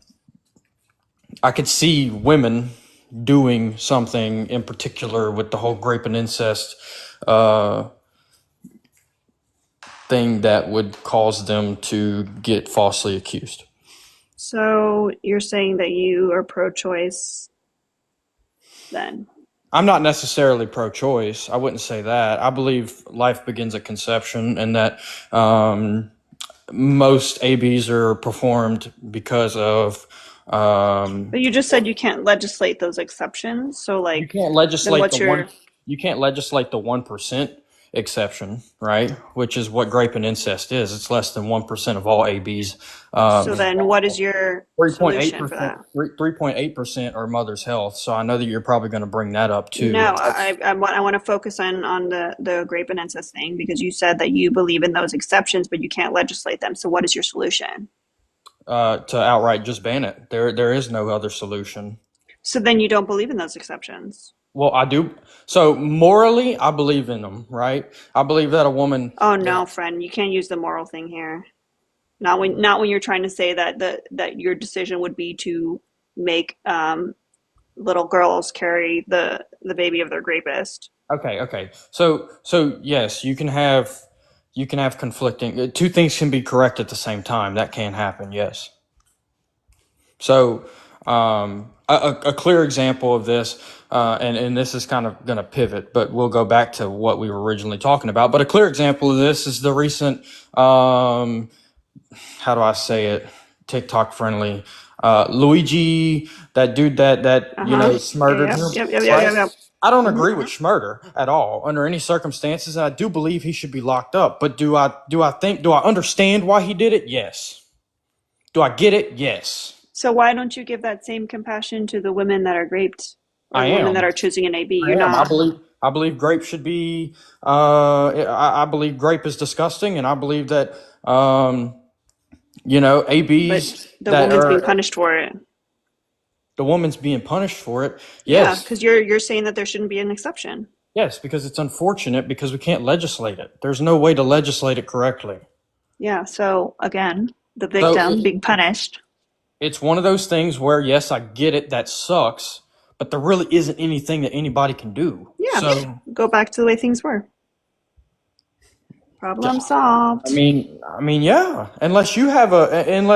could see women doing something in particular with the whole grape and incest thing that would cause them to get falsely accused. So you're saying that you are pro-choice then? I'm not necessarily pro-choice. I wouldn't say that. I believe life begins at conception, and that most ABs are performed because of. But you just said you can't legislate those exceptions. So You like, can't then legislate what's the one. your You can't legislate the 1% exception, right? Which is what grape and incest is. It's less than 1% of all ABs. so then what is your solution for 3.8%. that? 3.8% are mother's health. So I know that you're probably going to bring that up too. No, I want to focus on the grape and incest thing because you said that you believe in those exceptions, but you can't legislate them. So what is your solution? To outright just ban it. There is no other solution. So then you don't believe in those exceptions. Well, I do. So morally, I believe in them, right? I believe that a woman. Oh no, friend, you can't use the moral thing here. Not when you're trying to say that your decision would be to make little girls carry the baby of their rapist. Okay. So yes, you can have conflicting. Two things can be correct at the same time. That can happen. Yes. So a clear example of this, and this is kind of going to pivot, but we'll go back to what we were originally talking about. But a clear example of this is the recent how do I say it? TikTok friendly. Luigi, that dude that smurdered Yep. him, Yep. Yep. Yep. right? Yep. Yep. I don't Mm-hmm. agree with Schmurder at all under any circumstances, and I do believe he should be locked up. But do I understand why he did it? Yes. Do I get it? Yes. So why don't you give that same compassion to the women that are raped or I the women that am. are choosing an AB? I You're am. not. I believe grape should be. I believe grape is disgusting, and I believe that But ABs the that woman's being are punished for it. the woman's being punished for it. Yeah, Yes. because you're saying that there shouldn't be an exception. Yes, because it's unfortunate because we can't legislate it. There's no way to legislate it correctly. Yeah. So again, the So victim being punished. it's one of those things where, yes, I get it. That sucks, but there really isn't anything that anybody can do. Yeah. So Go back to the way things were. Problem solved. I mean, yeah. Unless you have an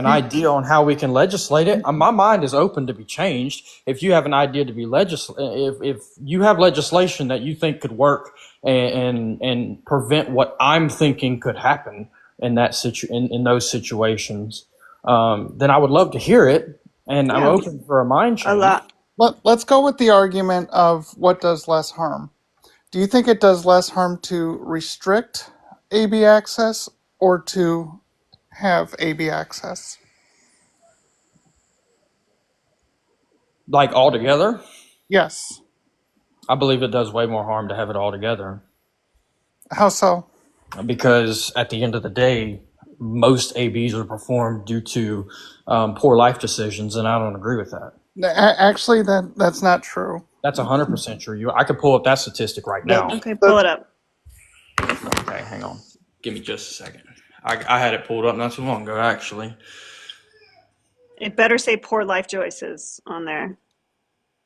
idea on how we can legislate it, my mind is open to be changed. If you have an idea to be if you have legislation that you think could work and prevent what I'm thinking could happen in in those situations, then I would love to hear it. And I'm Yeah. open for a mind A change. lot. Let's go with the argument of what does less harm. Do you think it does less harm to restrict AB access or to have AB access? Like altogether, Yes. I believe it does way more harm to have it all together. How so? Because at the end of the day, most ABs are performed due to poor life decisions, and I don't agree with that. Actually, that's not true. That's 100% true. I could pull up that statistic right now. Okay, pull it up. Okay, hang on. Give me just a second. I had it pulled up not too long ago, actually. It better say poor life choices on there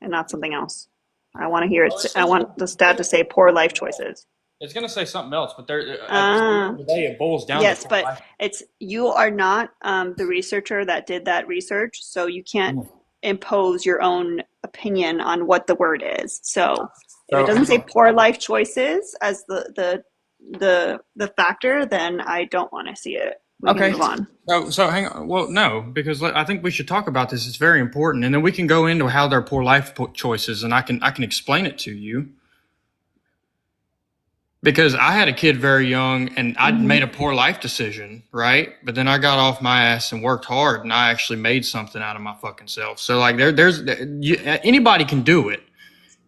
and not something else. I want to hear it. I want the stat to say poor life choices. It's going to say something else, but at the end of the day, it boils down yes, to but life. you are not the researcher that did that research, so you can't impose your own opinion on what the word is. So if it doesn't say poor life choices as the factor, then I don't want to see it. We can move on. So hang on. Well, no, because I think we should talk about this. It's very important, and then we can go into how they're poor life choices, and I can explain it to you. Because I had a kid very young, and I'd made a poor life decision, right? But then I got off my ass and worked hard, and I actually made something out of my fucking self. So like, anybody can do it.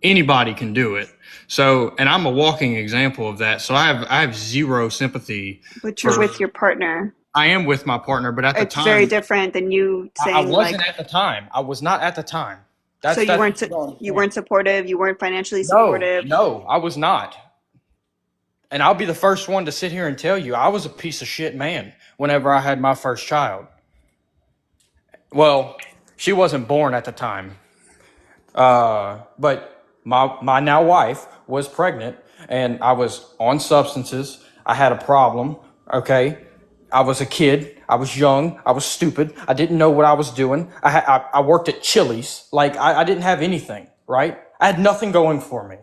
Anybody can do it. So, and I'm a walking example of that. So I have zero sympathy. But you're with your partner. I am with my partner, but at the time, it's very different than you saying. I wasn't at the time. I was not at the time. So you weren't supportive. You weren't financially supportive. No, I was not. And I'll be the first one to sit here and tell you I was a piece of shit man whenever I had my first child. Well, she wasn't born at the time. But my now wife was pregnant, and I was on substances. I had a problem, okay? I was a kid. I was young. I was stupid. I didn't know what I was doing. I worked at Chili's. Like, I didn't have anything, right? I had nothing going for me.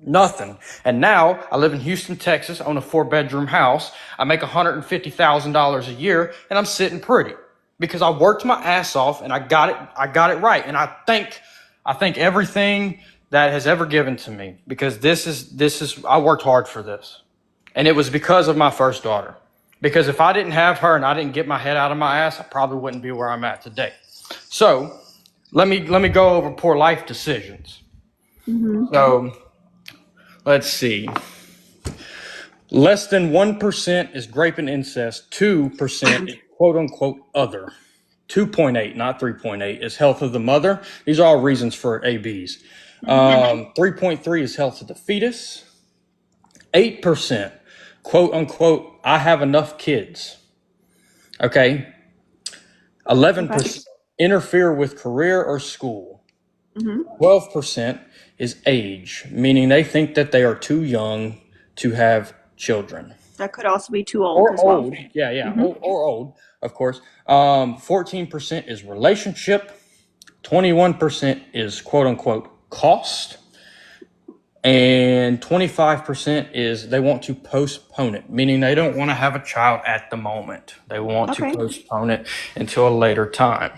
Nothing. And now I live in Houston, Texas, own a 4-bedroom house. I make $150,000 a year, and I'm sitting pretty because I worked my ass off and I got it right. And I thank everything that has ever given to me, because this is I worked hard for this. And it was because of my first daughter. Because if I didn't have her and I didn't get my head out of my ass, I probably wouldn't be where I'm at today. So let me go over poor life decisions. So let's see. Less than 1% is grape and incest. 2% is quote unquote other. 2.8, not 3.8, is health of the mother. These are all reasons for ABs. 3.3 is health of the fetus. 8%, quote unquote, I have enough kids. Okay. 11% interfere with career or school. 12% is age, meaning they think that they are too young to have children. That could also be too old. Or old. Yeah. Or old, of course. 14% is relationship. 21% is quote unquote cost. and 25% is they want to postpone it, meaning they don't want to have a child at the moment. They want to Okay. postpone it until a later time.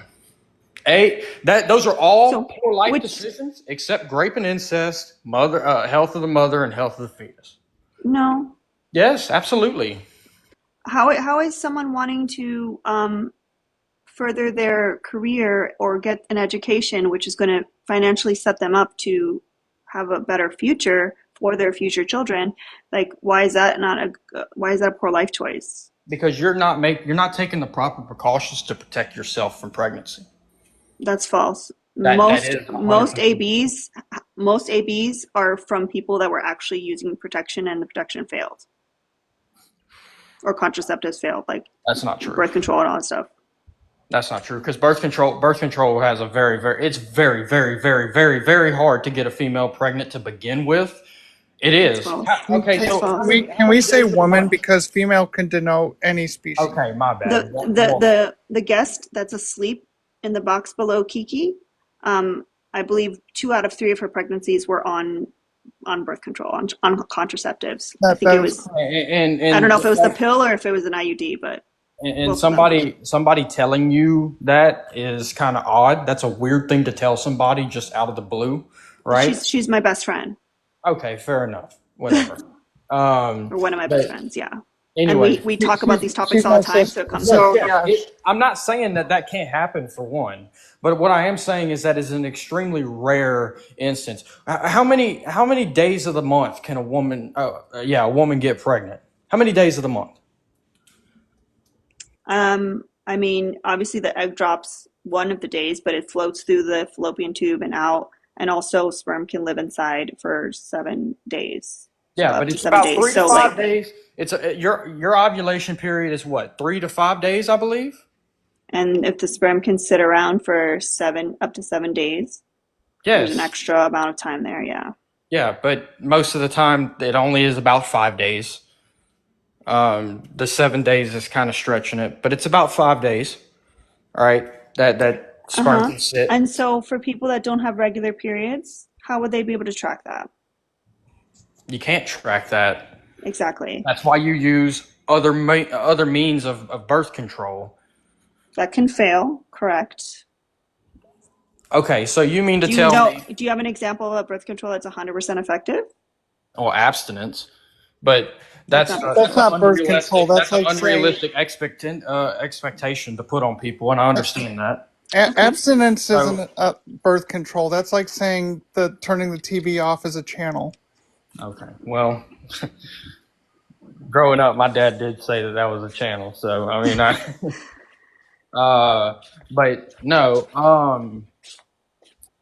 Those are all So, poor life which- decisions except rape and incest, health of the mother, and health of the fetus. No. Yes, absolutely. How is someone wanting to further their career or get an education, which is going to financially set them up to have a better future for their future children? Like, why is that a poor life choice? Because you're not taking the proper precautions to protect yourself from pregnancy. That's false. That is 100%. Most ABs are from people that were actually using protection and the protection failed. Or contraceptives failed, like That's not true. birth control and all that stuff. That's not true, because birth control has a it's very, very, very, very, very hard to get a female pregnant to begin with. It is. Okay, so can we say woman, because female can denote any species? Okay, my bad. The guest that's asleep in the box below Kiki, I believe 2 out of 3 of her pregnancies were on birth control, on contraceptives. I think it was. I don't know if it was the pill or if it was an IUD, but. And somebody telling you that is kind of odd. That's a weird thing to tell somebody just out of the blue, right? She's my best friend. Okay, fair enough. Whatever. Or one of my best friends, yeah. Anyway, and we talk about these topics all the time, so it comes up. I'm not saying that can't happen for one, but what I am saying is that is an extremely rare instance. How many days of the month can a woman get pregnant? How many days of the month? I mean, obviously the egg drops one of the days, but it floats through the fallopian tube and out, and also sperm can live inside for 7 days. Yeah, but it's about 3 to 5 days. It's your ovulation period is what, 3 to 5 days, I believe. And if the sperm can sit around for up to 7 days, yes, there's an extra amount of time there. Yeah. Yeah, but most of the time it only is about 5 days. The 7 days is kind of stretching it, but it's about 5 days. All right, that sperm can sit. And so for people that don't have regular periods, how would they be able to track that? You can't track that. Exactly. That's why you use other means of birth control. That can fail, correct? Okay, so you mean to tell me? Do you have an example of a birth control that's 100% effective? Or abstinence, but that's not birth control. That's like an unrealistic expectation to put on people, and I understand that. Abstinence isn't birth control. That's like saying that turning the TV off is a channel. Okay, well, growing up, my dad did say that was a channel. So I mean, but no,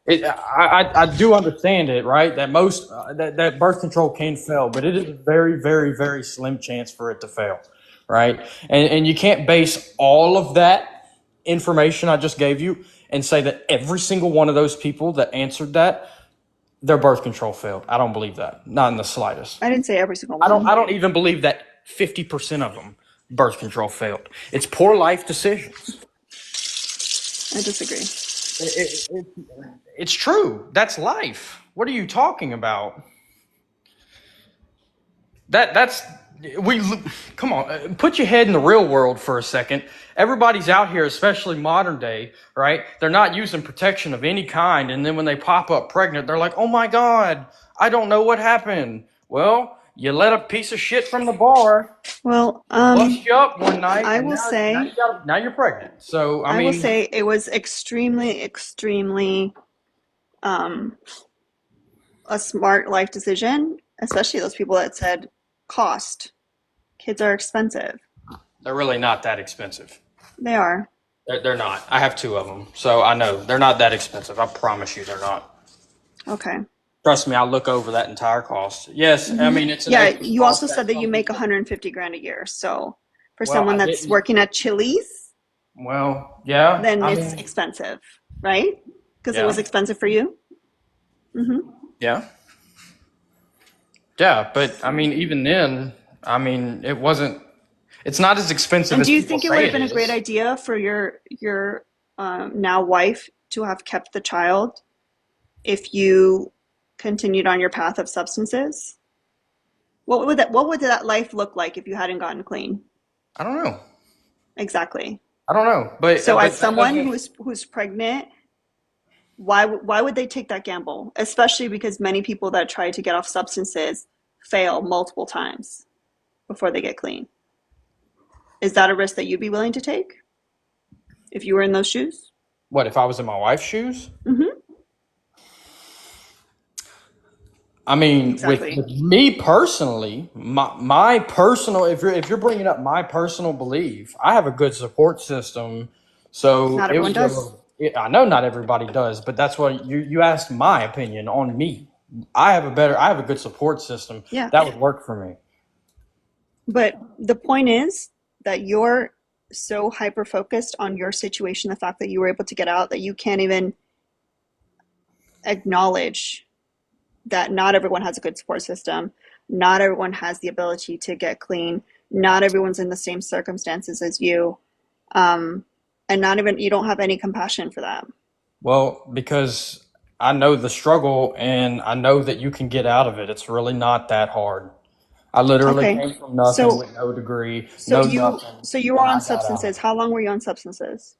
I do understand it, right? That most that birth control can fail, but it is a very, very, very slim chance for it to fail, right? And you can't base all of that information I just gave you and say that every single one of those people that answered that, their birth control failed. I don't believe that, not in the slightest. I didn't say every single one. I don't even believe that 50% of them birth control failed. It's poor life decisions. I disagree. It's true. That's life. What are you talking about? Come on, put your head in the real world for a second. Everybody's out here, especially modern day, right? They're not using protection of any kind. And then when they pop up pregnant, they're like, oh my God, I don't know what happened. Well, you let a piece of shit from the bar bust you up one night. I will say now you're pregnant. So I mean, will say it was extremely, extremely a smart life decision, especially those people that said cost. Kids are expensive. They're really not that expensive. They are. They're not. I have 2 of them, so I know they're not that expensive. I promise you, they're not. Okay. Trust me, I'll look over that entire cost. Yes, I mean it's you also said that you make 150 grand a year, so for someone that's working at Chili's, then it's expensive, right? Because it was expensive for you. Mm-hmm. Yeah, but I mean, even then, I mean, it wasn't. It's not as expensive. And do you think it would have been a great idea for your now wife to have kept the child if you continued on your path of substances, what would that life look like if you hadn't gotten clean? I don't know. Exactly. I don't know, but So as that someone doesn't. who's pregnant, why would they take that gamble? Especially because many people that try to get off substances fail multiple times before they get clean. Is that a risk that you'd be willing to take if you were in those shoes? What if I was in my wife's shoes? Mm-hmm. I mean, Exactly. with me personally, my personal, if you're bringing up my personal belief, I have a good support system. So Not it everyone was does. I know not everybody does, but that's what you asked my opinion on me. I have a good support system Yeah. that would work for me. But the point is that you're so hyper focused on your situation, the fact that you were able to get out, that you can't even acknowledge that not everyone has a good support system. Not everyone has the ability to get clean. Not everyone's in the same circumstances as you. Um, and not even, you don't have any compassion for that. Well, because I know the struggle and I know that you can get out of it. It's really not that hard. I literally Okay. came from nothing So, with no degree, so no you, nothing, so you were and on I got out of substances. How long were you on substances?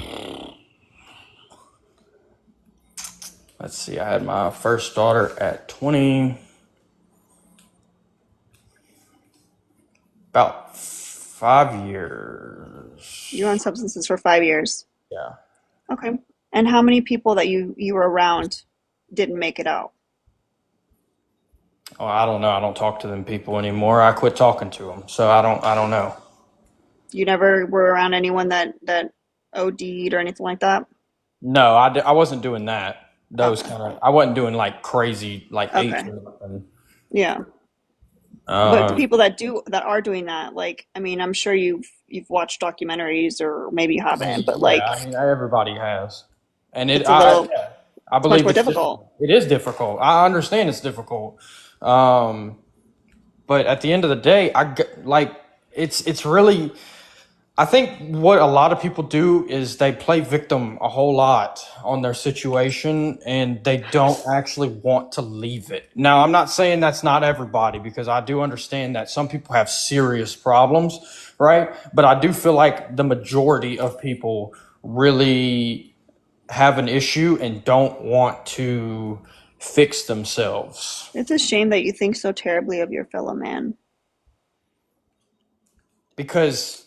it. Let's see, I had my first daughter at 20, about 5 years. You were on substances for 5 years. Yeah. Okay. And how many people that you were around didn't make it out? Well, I don't know. I don't talk to them people anymore. I quit talking to them, so I don't know. You never were around anyone that OD'd or anything like that? No, I wasn't doing that. Those Okay. kind of, I wasn't doing like crazy, like eights Okay. or nothing. Yeah. But the Um, people that are doing that, like, I mean, I'm sure you've watched documentaries or maybe you I mean, haven't, but yeah, like I mean, everybody has, and it's a little yeah, I it's much believe more it's difficult. difficult. It is difficult. I understand it's difficult. Um, but at the end of the day, like it's really. I think what a lot of people do is they play victim a whole lot on their situation and they don't actually want to leave it. Now, I'm not saying that's not everybody because I do understand that some people have serious problems, right? But I do feel like the majority of people really have an issue and don't want to fix themselves. It's a shame that you think so terribly of your fellow man. Because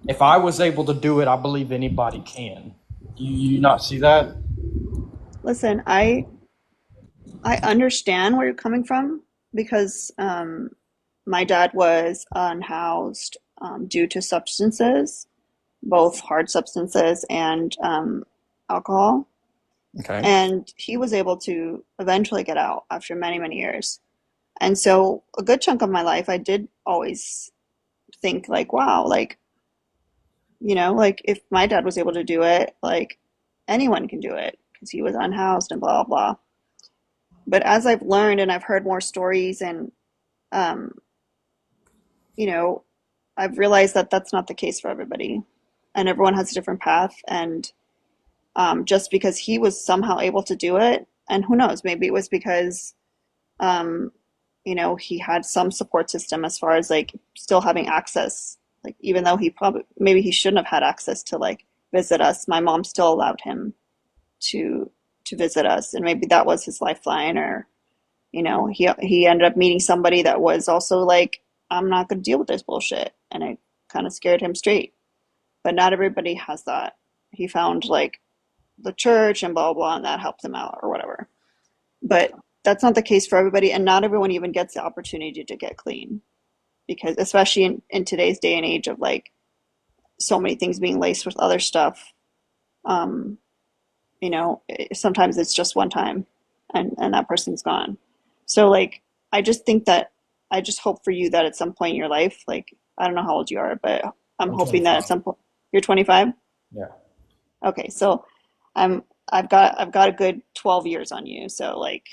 if I was able to do it, I believe anybody can. You not see that? Listen, I understand where you're coming from because my dad was unhoused due to substances, both hard substances and alcohol. Okay. And he was able to eventually get out after many, many years. And so a good chunk of my life, I did always think like, wow, like, like if my dad was able to do it, like anyone can do it because he was unhoused and blah, blah, blah. But as I've learned and I've heard more stories and, um, you know, I've realized that that's not the case for everybody and everyone has a different path. And just because he was somehow able to do it, and who knows, maybe it was because um, he had some support system as far as like still having access. Like even though he probably maybe he shouldn't have had access to like visit us, my mom still allowed him to visit us, and maybe that was his lifeline. Or he ended up meeting somebody that was also like, I'm not going to deal with this bullshit, and it kind of scared him straight. But not everybody has that. He found like the church and blah blah, blah and that helped him out or whatever. But that's not the case for everybody, and not everyone even gets the opportunity to get clean because, especially in today's day and age of like so many things being laced with other stuff, um, sometimes it's just one time, and that person's gone. So like, I just think that I just hope for you that at some point in your life, like I don't know how old you are, but I'm I'm hoping that 25. at some point you're 25. Yeah. Okay, so I've got a good 12 years on you. So like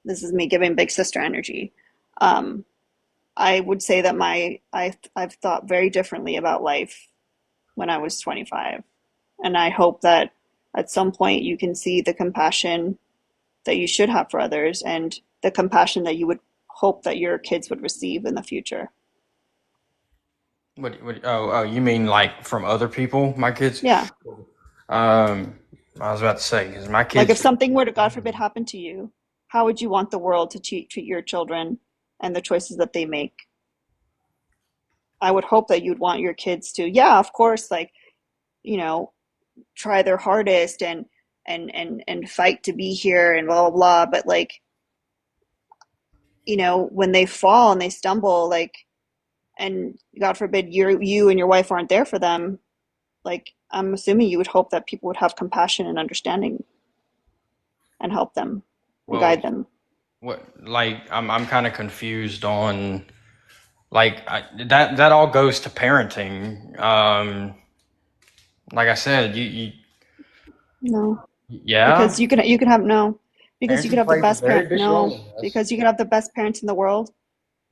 this is me giving big sister energy. Um, I would say that I've thought very differently about life when I was 25. And I hope that at some point you can see the compassion that you should have for others, and the compassion that you would hope that your kids would receive in the future. Oh, you mean like from other people, my kids? Yeah. I was about to say, because my Like if kids, something were to, God forbid, happen to you, how would you want the world to treat your children and the choices that they make? I would hope that you'd want your kids to, yeah, of course, like, you know, try their hardest and fight to be here and blah blah blah. But like, you know, when they fall and they stumble, like, and God forbid you and your wife aren't there for them, like, I'm assuming you would hope that people would have compassion and understanding and help them and well, guide them. I'm kind of confused on, that all goes to parenting. Like I said, No, yeah, because you can have no, because you could parenting have the plays a best very parent. big role No, in this. because you could have the best parents in the world,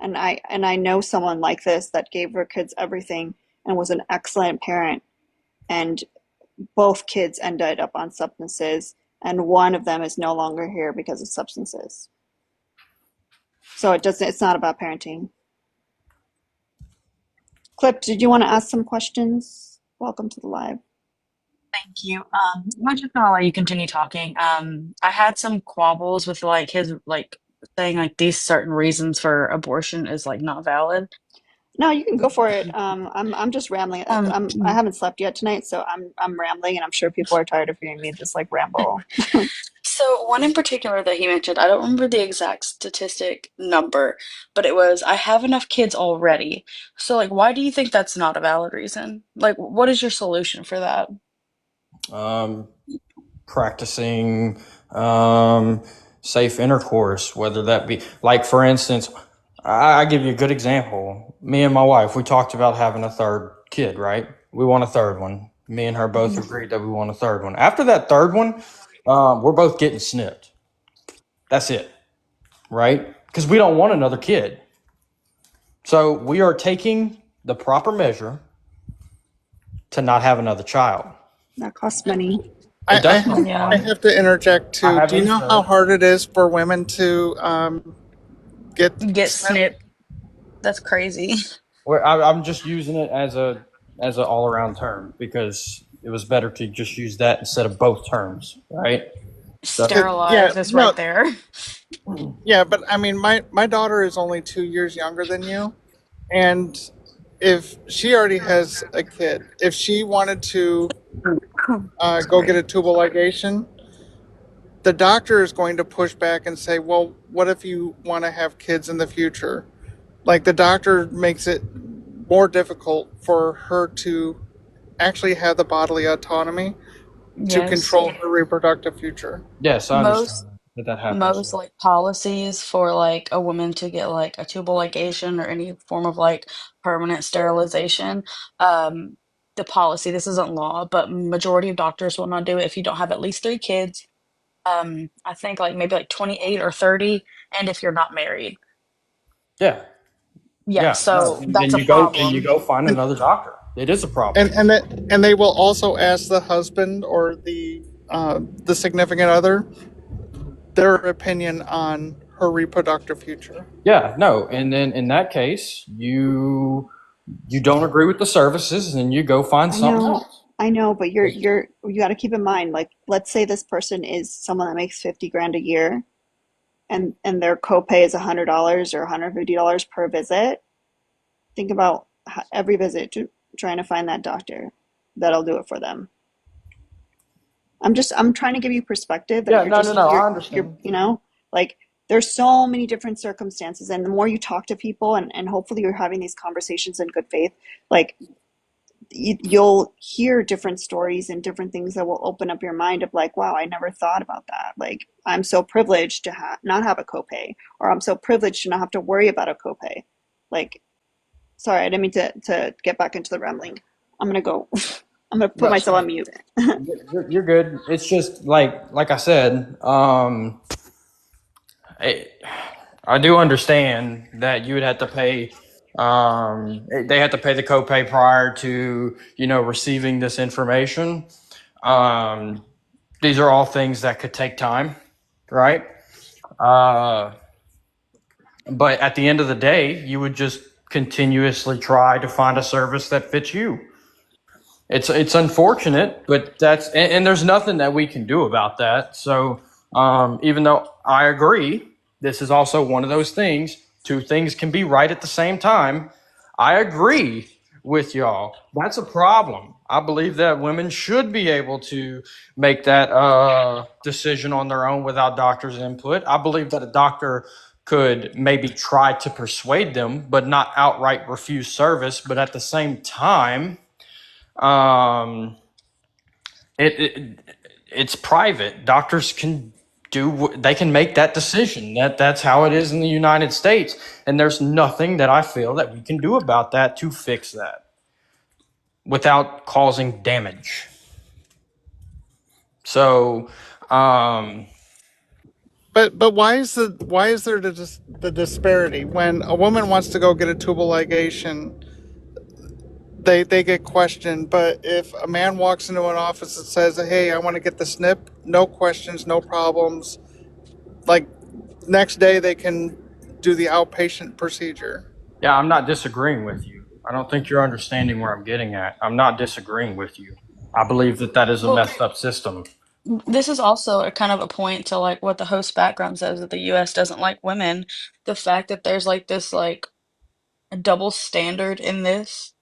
and I know someone like this that gave her kids everything and was an excellent parent, and both kids ended up on substances, and one of them is no longer here because of substances. So it's not about parenting. Clip, did you want to ask some questions? Welcome to the live. Thank you. I'm just gonna let you continue talking. I had some quabbles with like his like saying like these certain reasons for abortion is like not valid. No, you can go for it. I'm just rambling. I Mm. haven't slept yet tonight, so I'm rambling, and I'm sure people are tired of hearing me just like ramble. So one in particular that he mentioned, I don't remember the exact statistic number, but it was I have enough kids already. So like, why do you think that's not a valid reason? Like, what is your solution for that? Practicing safe intercourse, whether that be, like, for instance, I give you a good example. Me and my wife, we talked about having a third kid, right? We want a third one. Me and her both agreed that we want a third one. After that third one, we're both getting snipped. That's it, right? Because we don't want another kid. So we are taking the proper measure to not have another child. That costs money. It does cost Yeah. I money. have to interject I too. have Do you know how insurance. hard it is for women to get Get snipped? snipped. That's crazy. I'm just using it as a all around term because it was better to just use that instead of both terms, right? So Yeah, Sterilized is no, right there. yeah, but I mean, my daughter is only 2 years younger than you, and if she already has a kid, if she wanted to go get Sorry. a tubal ligation, the doctor is going to push back and say, well, what if you want to have kids in the future? Like, the doctor makes it more difficult for her to actually have the bodily autonomy to Yes. control her reproductive future. yes, I Most understand that happens. most like policies for like a woman to get like a tubal ligation or any form of like permanent sterilization, um, the policy, this isn't law, but majority of doctors will not do it if you don't have at least 3 kids. I think like maybe like 28 or 30, and if you're not married. Yeah, Yeah, yeah. No, so and that's a then you problem. go find And another doctor. It is a and problem. and, that, and they will also ask the husband or the significant other their opinion on her reproductive future. Yeah, no, and then in that case, you don't agree with the services, and you go find I something know, else. I know, but you got to keep in mind, like, let's say this person is someone that makes 50 grand a year, and their copay is $100 or $150 per visit. Think about every visit trying to find that doctor that'll do it for them. I'm trying to give you perspective that Yeah, no, no, no. I you're understand. like, there's so many different circumstances, and the more you talk to people, and hopefully you're having these conversations in good faith, like, you'll hear different stories and different things that will open up your mind of like, wow, I never thought about that. Like, I'm so privileged to not have a copay, or I'm so privileged to not have to worry about a copay. Like, sorry, I didn't mean to get back into the rambling. I'm gonna go. I'm gonna put No, myself on mute. you're good. It's just like I said. I, I do understand that you would have to pay. They have to pay the copay prior to receiving this information. Um, these are all things that could take time, right? But at the end of the day, you would just continuously try to find a service that fits you. It's unfortunate, but and there's nothing that we can do about that. So even though I agree, this is also one of those things. Two things can be right at the same time. I agree with y'all. That's a problem. I believe that women should be able to make that decision on their own without doctor's input. I believe that a doctor could maybe try to persuade them, but not outright refuse service. But at the same time, um, it's private. Doctors can they can make that decision. That's how it is in the United States, and there's nothing that I feel that we can do about that to fix that without causing damage. So, But why is there the disparity when a woman wants to go get a tubal ligation? They get questioned, but if a man walks into an office and says, "Hey, I want to get the snip," no questions, no problems. Like next day, they can do the outpatient procedure. yeah, I'm not disagreeing with you. I don't think you're understanding where I'm getting at. I'm not disagreeing with you. I believe that is a Well, messed up system. this is also a kind of a point to like what the host background says that the US doesn't like women. The fact that there's like this like a double standard in this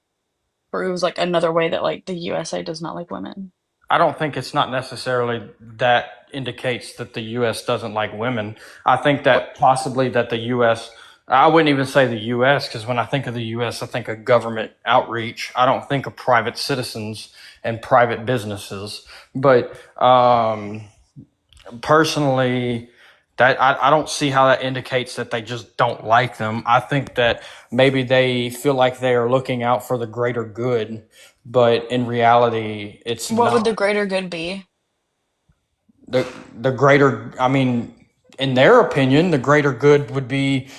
proves like another way that like the USA does not like women. I don't think it's not necessarily that indicates that the U.S. doesn't like women. I think that possibly that the U.S. I wouldn't even say the U.S. because when I think of the U.S., I think of government outreach. I don't think of private citizens and private businesses. But personally, that I don't see how that indicates that they just don't like them. I think that maybe they feel like they are looking out for the greater good, but in reality, it's What would the not. greater good be? The greater, I mean, in their opinion, the greater good would be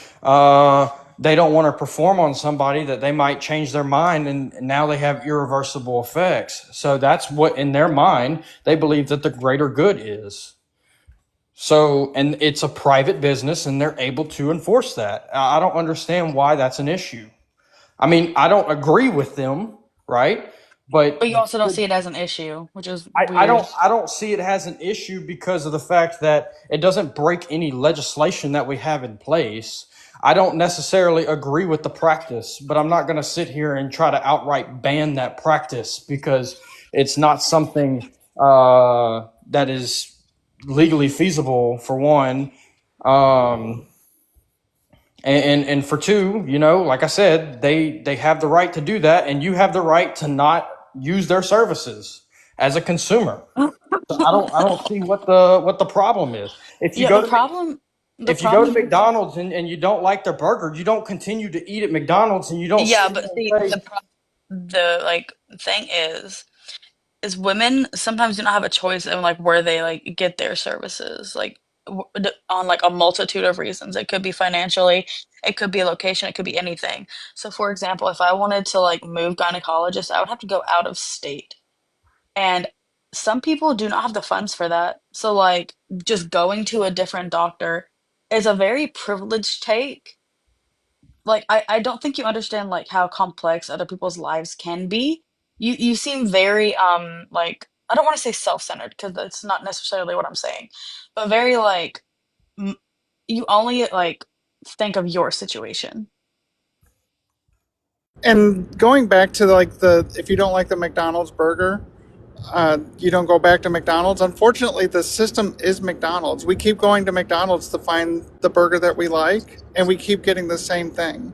they don't want to perform on somebody that they might change their mind and now they have irreversible effects. So that's what in their mind they believe that the greater good is. So, and it's a private business and they're able to enforce that. I don't understand why that's an issue. I mean, I don't agree with them, right? But But you also don't see it as an issue, which is I weird. don't see it as an issue because of the fact that it doesn't break any legislation that we have in place. I don't necessarily agree with the practice, but I'm not going to sit here and try to outright ban that practice because it's not something that is legally feasible for one. Um, and for two, you know, like I said, they have the right to do that, and you have the right to not use their services as a consumer. So I don't see what the problem is. If you Yeah, go the to problem the if you go to problem McDonald's and you don't like their burger, you don't continue to eat at McDonald's and you don't yeah, sit but there and see say, the like thing is women sometimes do not have a choice in like where they like get their services like on like a multitude of reasons. It could be financially, it could be a location, it could be anything. So for example, if I wanted to like move gynecologists, I would have to go out of state, and some people do not have the funds for that. So like just going to a different doctor is a very privileged take. Like I don't think you understand like how complex other people's lives can be. You seem very like I don't want to say self-centered because that's not necessarily what I'm saying, but very like m you only like think of your situation. And going back to like the if you don't like the McDonald's burger, you don't go back to McDonald's. Unfortunately, the system is McDonald's. We keep going to McDonald's to find the burger that we like, and we keep getting the same thing.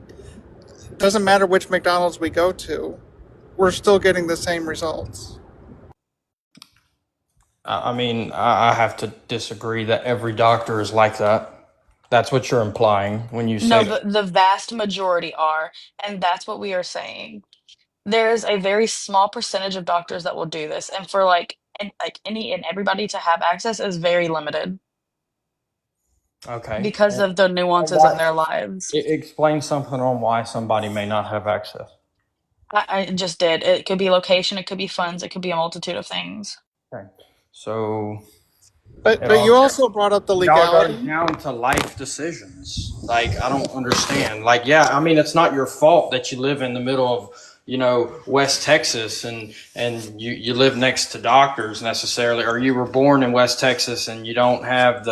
It doesn't matter which McDonald's we go to, we're still getting the same results. I mean, I have to disagree that every doctor is like that. That's what you're implying when you No, say that. the vast majority are, and that's what we are saying. There is a very small percentage of doctors that will do this, and for like any and everybody to have access is very limited Okay. because of the And nuances in why? their lives. Explain something on why somebody may not have access. I just did. It could be location, it could be funds, it could be a multitude of things. Okay. So But you also brought up the It all goes legality. down to life decisions. Like, I don't understand. Like, yeah, I mean, it's not your fault that you live in the middle of, West Texas and you live next to doctors necessarily, or you were born in West Texas and you don't have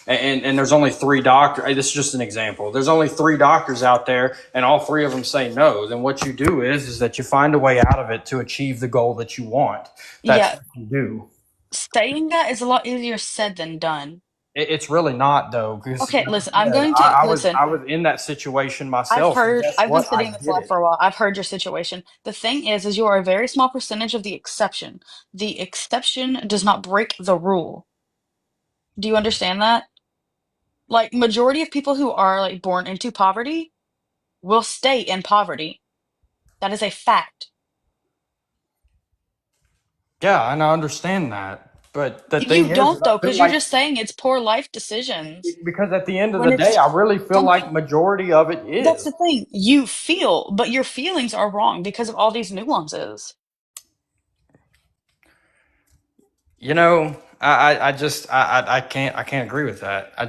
and there's only 3 doctors. This is just an example. There's only 3 doctors out there and all 3 of them say no. Then what you do is that you find a way out of it to achieve the goal that you want. That's Yeah, what you do. saying that is a lot easier said than done. It's really not though, because Okay, like listen, I I'm said, going to I was listen. I was in that situation myself, and guess I've been what? I studying this did law it. for a while. I've heard your situation. The thing is you are a very small percentage of the exception. The exception does not break the rule. Do you understand that? Like, majority of people who are like born into poverty will stay in poverty. That is a fact. Yeah, and I understand that. But the You thing is, don't I though, feel because you're like just saying it's poor life decisions. because at the end of the When day, it's I really feel something like majority of it that's is. the thing. You feel, but your feelings are wrong because of all these nuances. I can't agree with that. I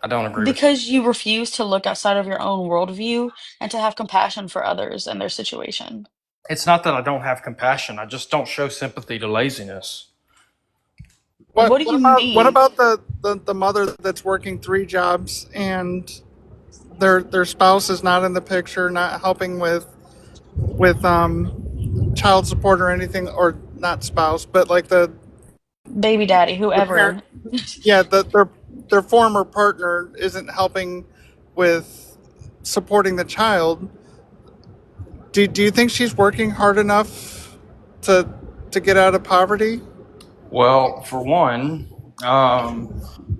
don't agree with it. Because you refuse to look outside of your own worldview and to have compassion for others and their situation. It's not that I don't have compassion. I just don't show sympathy to laziness. What do What you about mean? the mother that's working 3 jobs and their spouse is not in the picture, not helping with child support or anything, or not spouse, but like Baby daddy, the parent. whoever. Yeah, their former partner isn't helping with supporting the child. Do you think she's working hard enough to get out of poverty? Well, for one,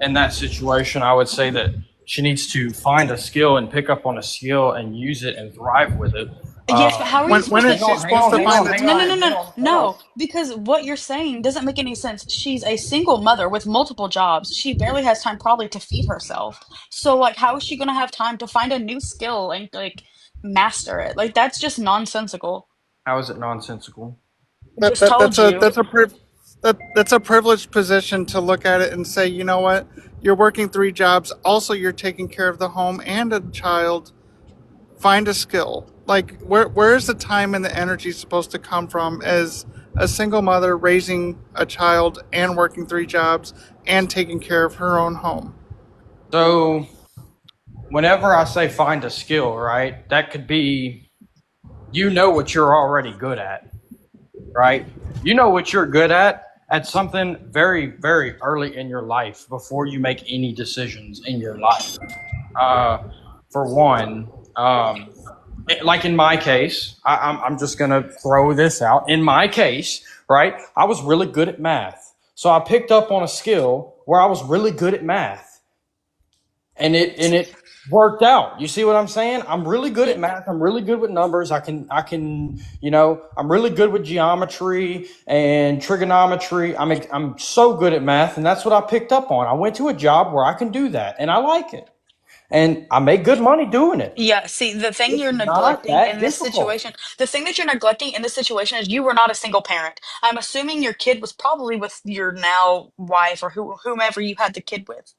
in that situation, I would say that she needs to find a skill and pick up on a skill and use it and thrive with it. Yes, but how are you When supposed to? is Hang she on, hang supposed on, to hang find on, the hang No, no, on, no, time? no, hang no, on, hang on. no, because what you're saying doesn't make any sense. She's a single mother with multiple jobs. She barely has time probably to feed herself. So, like, how is she gonna have time to find a new skill and like master it? Like, that's just nonsensical. How is it nonsensical? That, Just that told that's a you. that's a that's a privileged position to look at it and say, you know what, you're working 3 jobs, also you're taking care of the home and a child. Find a skill. Like, where is the time and the energy supposed to come from as a single mother raising a child and working 3 jobs and taking care of her own home? So, whenever I say find a skill, right, that could be what you're already good at, right? You know what you're good at something very, very early in your life before you make any decisions in your life. Uh, for one, like in my case, I'm just going to throw this out. In my case, right, I was really good at math. So I picked up on a skill where I was really good at math and it worked out. You see what I'm saying? I'm really good Yeah, at math. I'm really good with numbers. I'm really good with geometry and trigonometry. I'm so good at math, and that's what I picked up on. I went to a job where I can do that, and I like it, and I make good money doing it. yeah, see, the thing It's you're not neglecting that in this difficult. situation, the thing that you're neglecting in this situation is you were not a single parent. I'm assuming your kid was probably with your now wife or whomever you had the kid with.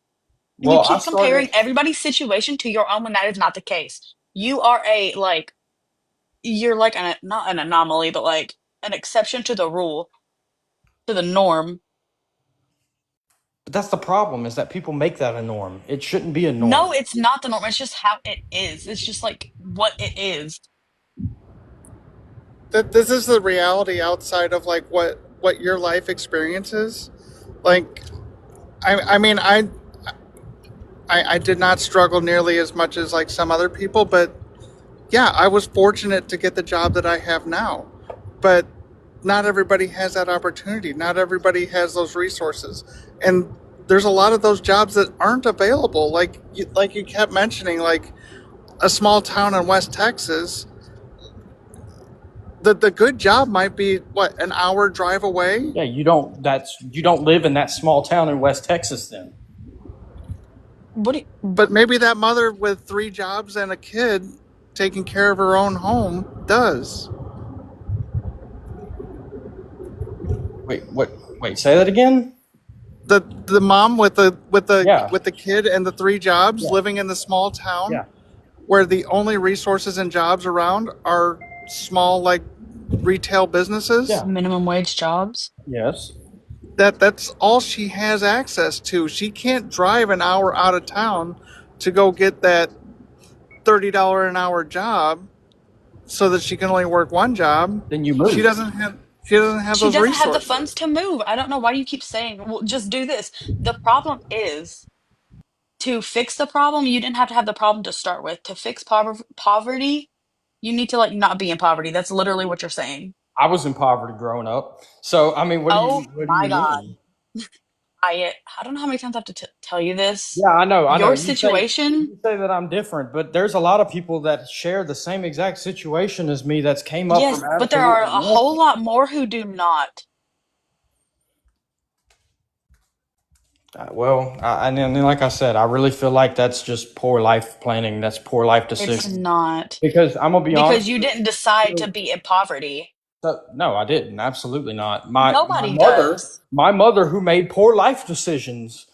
You Well, I keep started. comparing everybody's situation to your own when that is not the case. You are you're like not an anomaly, but like an exception to the rule, to the norm. But that's the problem, is that people make that a norm. It shouldn't be a No, norm. it's not the norm. It's just how it is. It's just like what it is. That this is the reality outside of like what your life experience is. Like, I mean, I did not struggle nearly as much as like some other people, but yeah, I was fortunate to get the job that I have now. But not everybody has that opportunity. Not everybody has those resources. And there's a lot of those jobs that aren't available. Like you kept mentioning, like a small town in West Texas, the good job might be what, an hour drive away? Yeah, you don't live in that small town in West Texas then. What do you, But maybe that mother with 3 jobs and a kid taking care of her own home does. Wait, what? Wait, say that again? The mom with Yeah. the kid and the 3 jobs, Yeah. living in the small town, Yeah. where the only resources and jobs around are small, like, retail businesses. Yeah. Minimum wage jobs. Yes. That's all she has access to. She can't drive an hour out of town to go get that $30 an hour job, so that she can only work one job. Then you She move. doesn't have she doesn't have She those doesn't have the funds resources. to move. I don't know why you keep saying, well, just do this. The problem is to fix the problem, you didn't have to have the problem to start with. To fix poverty, you need to like not be in poverty. That's literally what you're saying. I was in poverty growing up. So I mean, Oh what do my you God. mean? I don't know how many times I have to tell you this. Yeah, I know. I know. Your situation, You say that I'm different, but there's a lot of people that share the same exact situation as me that's came up yes, from but there are absolutely a whole nothing. lot more who do not. And then like I said, I really feel like that's just poor life planning. That's poor life It's decision. not. Because I'm gonna be honest Because you with didn't decide to you. be in poverty. No, I didn't. Absolutely not. Nobody does. My mother, who made poor life decisions,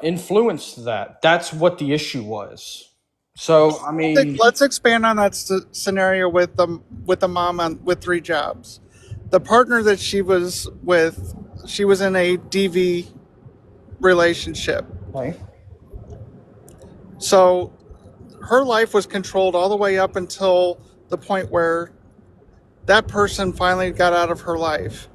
influenced that. That's what the issue was. So I mean, Let's expand on that scenario with the mom with 3 jobs. The partner that she was with, she was in a DV relationship. okay. So her life was controlled all the way up until the point where that person finally got out of her life.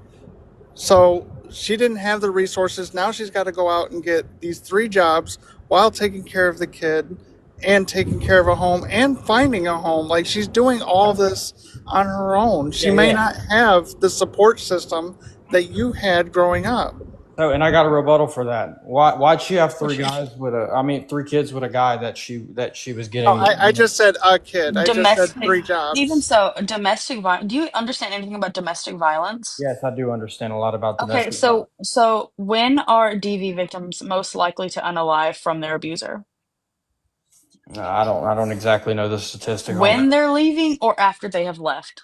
So she didn't have the resources. Now she's got to go out and get these 3 jobs while taking care of the kid and taking care of a home and finding a home. Like, she's doing all this on her own. She may not have the support system that you had growing up. Oh, and I got a rebuttal for that. Why'd she have 3 kids with a guy that she was Oh, getting? I just said a kid. I just said Domestic, 3 even jobs. so, domestic violence. Do you understand anything about domestic violence? Yes, I do understand a lot about Okay, domestic violence. so when are DV victims most likely to unalive from their abuser? I don't exactly know the statistic on that. When they're leaving or after they have left?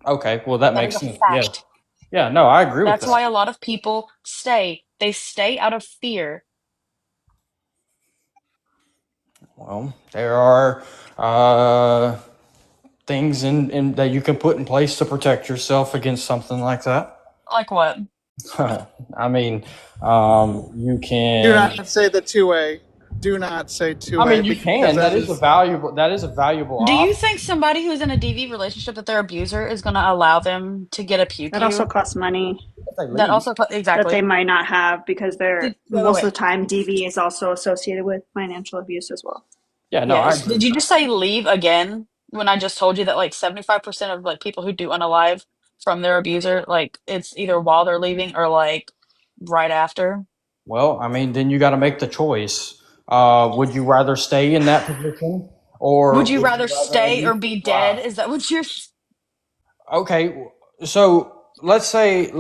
Okay, well that That is makes a sense. Yeah, fact. yeah. No, I agree with That's that. why a lot of people stay. They stay out of fear. Well, there are uh, things in that you can put in place to protect yourself against something like that. Like what? I mean, you Do can. not say the 2A. Do not say I 2A, mean, you because can. that is. That is a valuable Do you option. think somebody who's in a DV relationship that their abuser is going to allow them to get a pew That also pew? costs money If they That leave. also that they exactly. might not have because they're Wait, wait, most of wait. the time DV is also associated with financial abuse as well. Yeah, no, I Yes. agree Did with you that. just say leave again when I just told you that like 75% of like people who do unalive from their abuser, like it's either while they're leaving or like right after? Well, I mean, then you got to make the choice. Would you rather stay in that position, Would or you would you rather rather at stay or least be dead? try? Is that what you're Okay, so let's say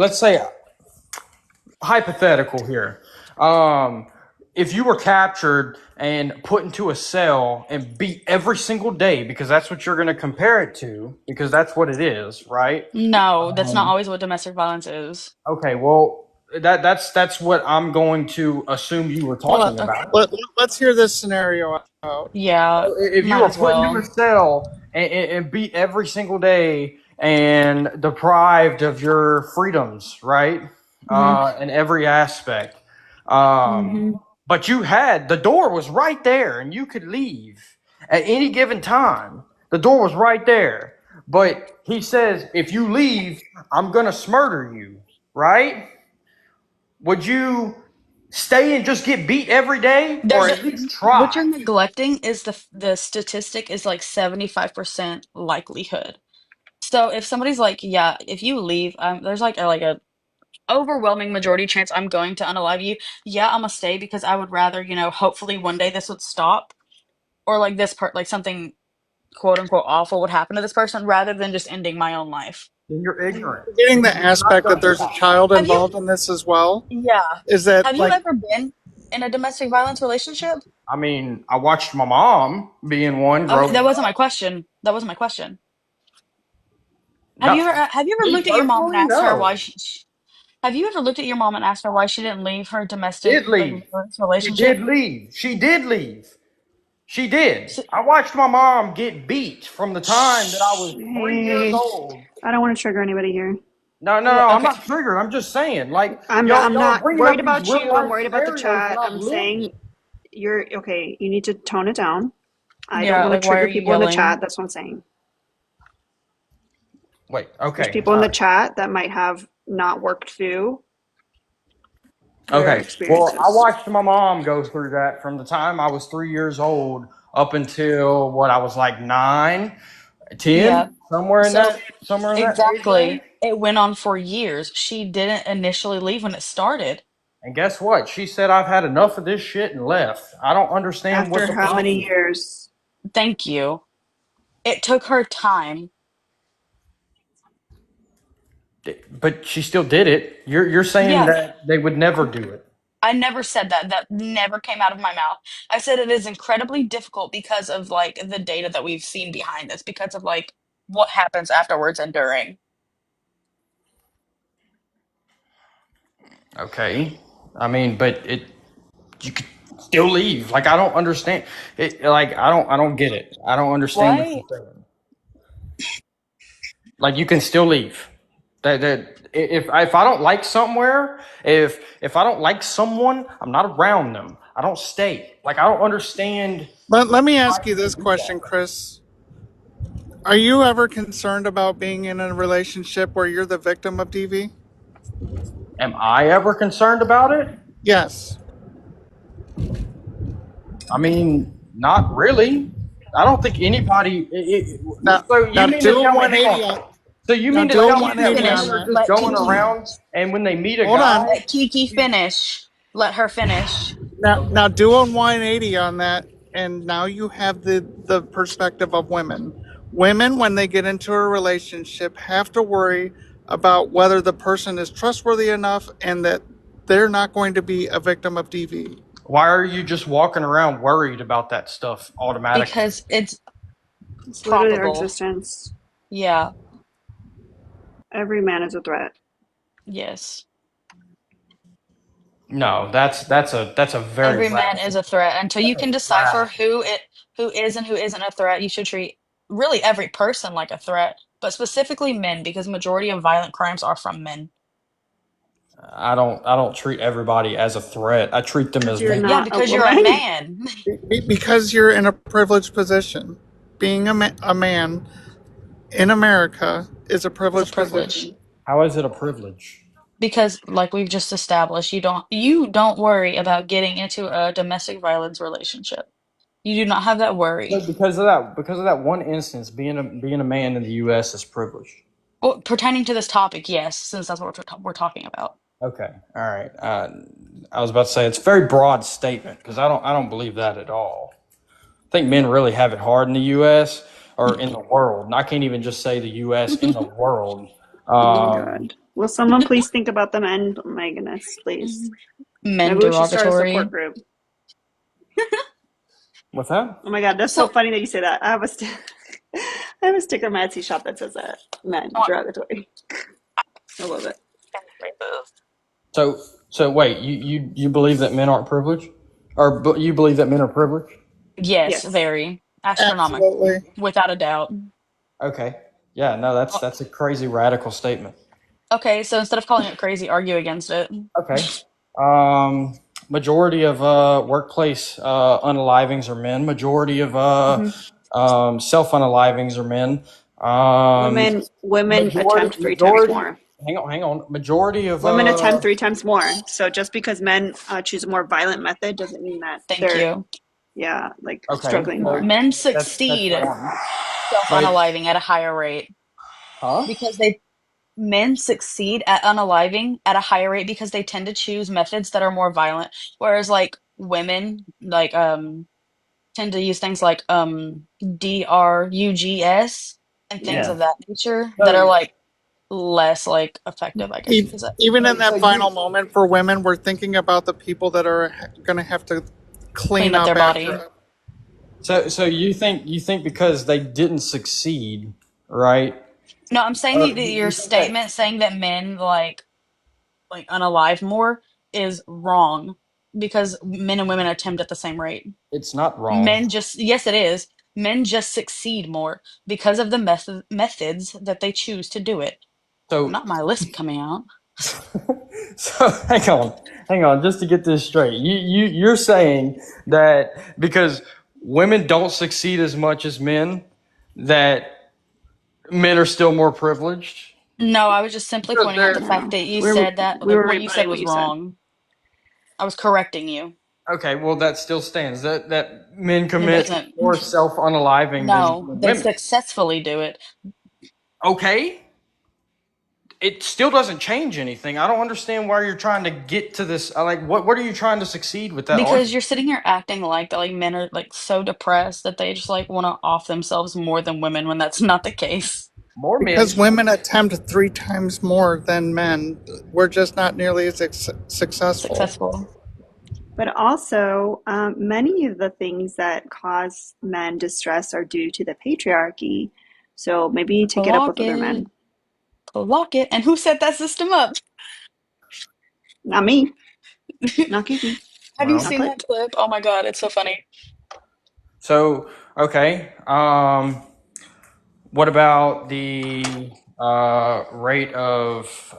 hypothetical here. Um, if you were captured and put into a cell and beat every single day, because that's what you're going to compare it to, because that's what it is, right? No, that's not always what domestic violence is. Okay, well, that's what I'm going to assume you were Hold talking on. about. Let's hear this scenario out. Yeah, If you might were as put into a well. cell and beat every single day and deprived of your freedoms, right? Hmm. In every aspect. Um, Hmm. but the door was right there and you could leave at any given time. The door was right there. But he says, if you leave, I'm going to smurder you, right? Would you stay and just get beat every day or There's a at least what try? you're neglecting is the statistic is like 75% likelihood. So if somebody's like, yeah, if you leave, there's like a overwhelming majority chance I'm going to unalive you. Yeah, I'm gonna stay because I would rather, hopefully one day this would stop or like this part, like something quote unquote awful would happen to this person rather than just ending my own life. Then you're ignorant. Forgetting the Because you're not aspect going that to there's a try. child Have you? involved in this as well, Yeah. is that, Have you like, ever been in a domestic violence relationship? I mean, I watched my mom be in one Okay, growing that wasn't my up. question. That wasn't my question. Have No, you ever have you ever me looked at your mom and personally, asked her no. why Have you ever looked at your mom and asked her why she didn't leave her domestic Did like leave. violence She relationship? did leave. She did leave. She did. So, I watched my mom get beat from the time that I was 3 years Hey, old. I don't want to trigger anybody here. No. I'm okay. not triggered. I'm just saying, like I'm not, y'all, I'm y'all are not bringing worried up these about real you. I'm life worried about the scenarios that chat. I've I'm lived in. saying you're okay. You need to tone it down. I don't Yeah, want to like why are trigger you people in the chat. yelling? That's what I'm saying. Wait. There's Okay. people in the chat that might have not worked through their Okay. Well, I experiences. watched my mom go through that from the time I was 3 years old up until what I was like 9, Yeah. 10, So somewhere in that age range. exactly. It went on for years. She didn't initially leave when it started. And guess what? She said I've had enough of this shit and left. I don't understand what After the how many problem years? Thank you. It took her time. is. But she still did it. You're saying Yeah, that they would never do it. I never said that. That never came out of my mouth. I said it is incredibly difficult because of like the data that we've seen behind this, because of like what happens afterwards and during. Okay. I mean, but you could still leave. Like I don't understand it. Like I don't get it. I don't understand what Why? you're saying. Like you can still leave. That if I don't like somewhere, if I don't like someone, I'm not around them. I don't stay. Like I don't understand Let me why ask you people this do question, that. Chris. Are you ever concerned about being in a relationship where you're the victim of DV? Am I ever concerned about it? Yes. I mean, not really. I don't think anybody. Now, So you now mean to do a tell me? Hang 180 on. on. So you Now mean to do a tell Let me Kiki that 180 women on finish. are that. just Let going Kiki around and when they meet a Hold guy, on. let Kiki finish. Let her finish. Now do a 180 on that, and now you have the perspective of women. Women, when they get into a relationship, have to worry about whether the person is trustworthy enough and that they're not going to be a victim of DV. why are you just walking around worried about that stuff automatically? Because it's It's literally our probable. existence. Yeah. Every man is a threat. Yes. No, that's a very Every man radical. is a threat. Until you That's a can decipher radical. who is and who isn't a threat, you should treat really every person like a threat, but specifically men, because majority of violent crimes are from men. I don't treat everybody as a threat. I treat them Because as you're men. Yeah, not a because you're a woman. man. Because you're in a privileged position. Being a man in America is a It's a privileged privilege. position. How is it a privilege? Because like we've just established, you don't worry about getting into a domestic violence relationship. You do not have that worry. So because of that one instance, being a man in the U.S. is privileged. Well, pertaining to this topic, yes, since that's what we're talking about. Okay, all right. I was about to say it's a very broad statement because I don't believe that at all. I think men really have it hard in the U.S. or in the world. And I can't even just say the U.S. in the world. Oh my Um, god. Will someone please think about the men? Oh my goodness, please. Men Maybe we should start a support derogatory. group. what's that? Oh my god, that's so So, funny that you say that. I have a sticker on my Etsy shop that says that. Men, derogatory. I love it. So so wait, you believe that men aren't privileged, or you believe that men are privileged? yes, Yes. very astronomical, Absolutely. without a doubt. Okay. Yeah. No, that's Oh, that's a crazy radical statement. okay, so instead of calling it crazy, argue against it. Okay. Majority of workplace unalivings are men. Majority of Hmm. self unalivings are men. Um, Women majority attempt 3 times majority. more. Hang on. Majority of Women attempt 3 times more. So just because men choose a more violent method doesn't mean that Thank they're, you. yeah, like okay. struggling So more. Men that's succeed one. But self-unaliving at a higher rate huh? because they men succeed at unaliving at a higher rate because they tend to choose methods that are more violent, whereas like women like tend to use things like drugs and things Yeah. of Yeah. that nature that are So like less like effective, I guess you could say. Even in so that you final moment for women, we're thinking about the people that are going to have to Clean clean up their up body. after. so you think because they didn't succeed, right? No, I'm saying Or that you your you think that statement saying that men like like unalive more is wrong because men and women attempt at the same rate. It's not wrong. Men just, yes, it is. Men just succeed more because of the methods that they choose to do it. So Not my lisp coming out. so hang on, just to get this straight. You're saying that because women don't succeed as much as men, that men are still more privileged? No, I was just simply Because pointing out they're the fact No, that you we said that, we like were what you said rebutting what was you said. wrong. I was correcting you. okay, well that still stands. That men It commit doesn't. more self-unaliving than No, they women. successfully do it Okay, it still doesn't change anything. I don't understand why you're trying to get to this. Like, what are you trying to succeed with that because argument? you're sitting here acting like that, like men are like so depressed that they just like want to off themselves more than women when that's not the case. More men. Because women attempt 3 times more than men. We're just not nearly as successful. Successful. But also, many of the things that cause men distress are due to the patriarchy. So maybe to get up with Clock other it. men. Clock it. And who set that system up? Not me, not Kiki, Have you Well, not seen Clip. that clip? Oh my God, it's so funny. so okay. What about the rate of